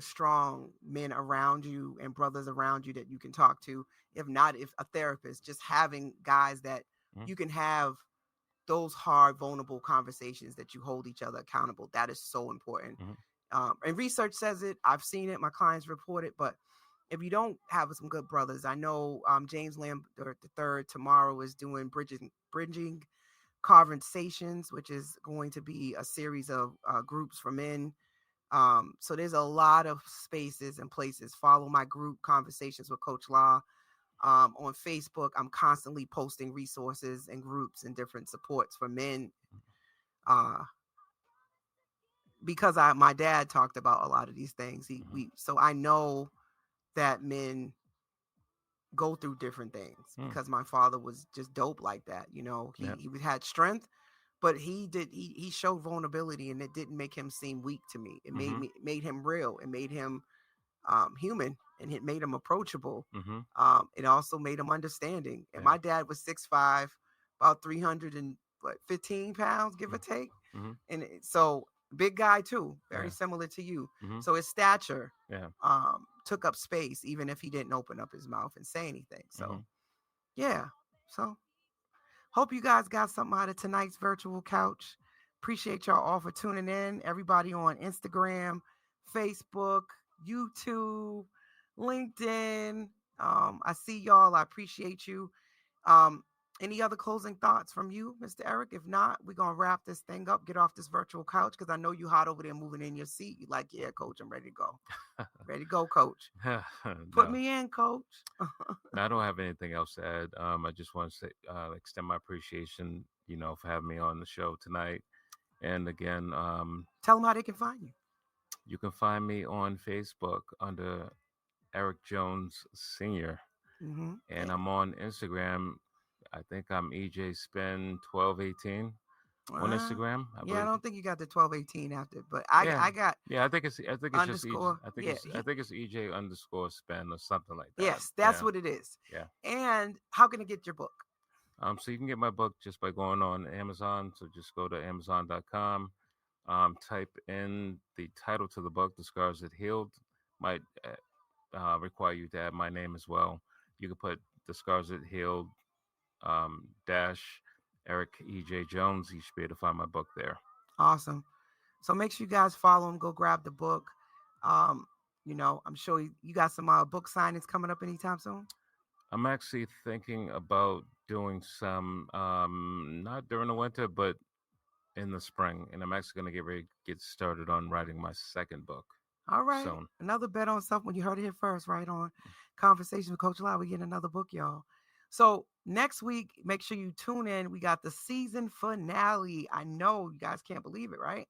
[SPEAKER 2] strong men around you and brothers around you that you can talk to, if a therapist, just having guys that you can have those hard, vulnerable conversations that you hold each other accountable. That is so important. And research says it. I've seen it. My clients report it. But if you don't have some good brothers, I know James Lambert III tomorrow is doing bridging conversations, which is going to be a series of groups for men. So there's a lot of spaces and places. Follow my group Conversations with Coach La. On Facebook, I'm constantly posting resources and groups and different supports for men. Because my dad talked about a lot of these things. So I know that men go through different things because my father was just dope like that. You know, he had strength, but he showed vulnerability, and it didn't make him seem weak to me. It made him real. It made him human, and it made him approachable. It also made him understanding. And my dad was 6'5", about 315 pounds, give or take. And so big guy too, very similar to you. So his stature took up space, even if he didn't open up his mouth and say anything. So so hope you guys got something out of tonight's virtual couch. Appreciate y'all all for tuning in. Everybody on Instagram, Facebook, YouTube, LinkedIn. I see y'all. I appreciate you. Any other closing thoughts from you, Mr. Eric? If not, we're going to wrap this thing up, get off this virtual couch, because I know you hot over there moving in your seat. You're like, yeah, coach, I'm ready to go. Ready to go, coach. Put me in, coach.
[SPEAKER 4] No, I don't have anything else to add. I just want to say, extend my appreciation, for having me on the show tonight. And again,
[SPEAKER 2] tell them how they can find you.
[SPEAKER 4] You can find me on Facebook under Eric Jones Sr. And I'm on Instagram. I think I'm EJ Spin 1218 on Instagram.
[SPEAKER 2] I don't think you got the 1218 after, but I got.
[SPEAKER 4] Yeah, I think it's just
[SPEAKER 2] EJ.
[SPEAKER 4] I think it's EJ _ Spin or something like that.
[SPEAKER 2] Yes, that's what it is.
[SPEAKER 4] Yeah.
[SPEAKER 2] And how can I get your book?
[SPEAKER 4] So you can get my book just by going on Amazon. So just go to Amazon.com. Type in the title to the book, The Scars That Healed. Might require you to add my name as well. You can put The Scars That Healed - Eric EJ Jones. You should be able to find my book there.
[SPEAKER 2] Awesome. So make sure you guys follow him. Go grab the book. I'm sure you got some book signings coming up anytime soon.
[SPEAKER 4] I'm actually thinking about doing some, not during the winter, but in the spring. And I'm actually going to get started on writing my second book.
[SPEAKER 2] All right.
[SPEAKER 4] Soon.
[SPEAKER 2] Another bet on something. You heard it here first, right? On Conversations with Coach Lyle. We get another book, y'all. So next week, make sure you tune in. We got the season finale. I know you guys can't believe it, right?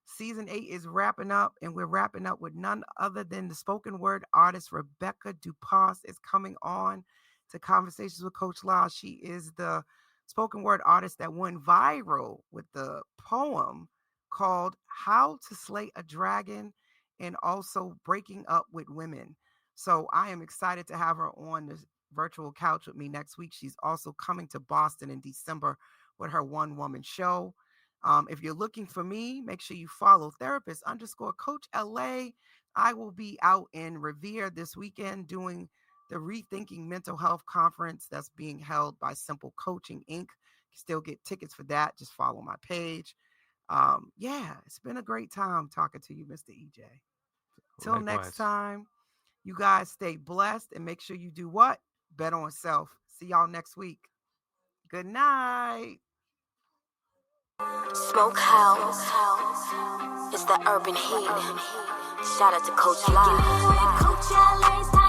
[SPEAKER 2] Season 8 is wrapping up, and we're wrapping up with none other than the spoken word artist Rebecca Dupas is coming on to Conversations with Coach Lyle. She is the spoken word artist that went viral with the poem called How to Slay a Dragon, and also Breaking Up with Women. So I am excited to have her on the virtual couch with me next week. She's also coming to Boston in December with her one-woman show. If you're looking for me, make sure you follow therapist _coach LA. I will be out in Revere this weekend doing the Rethinking Mental Health Conference that's being held by Simple Coaching, Inc. You still get tickets for that. Just follow my page. It's been a great time talking to you, Mr. EJ. Till next time, you guys stay blessed and make sure you do what? Bet on self. See y'all next week. Good night.
[SPEAKER 5] Smoke House. It's the urban heat. Shout out to Coach Lyle.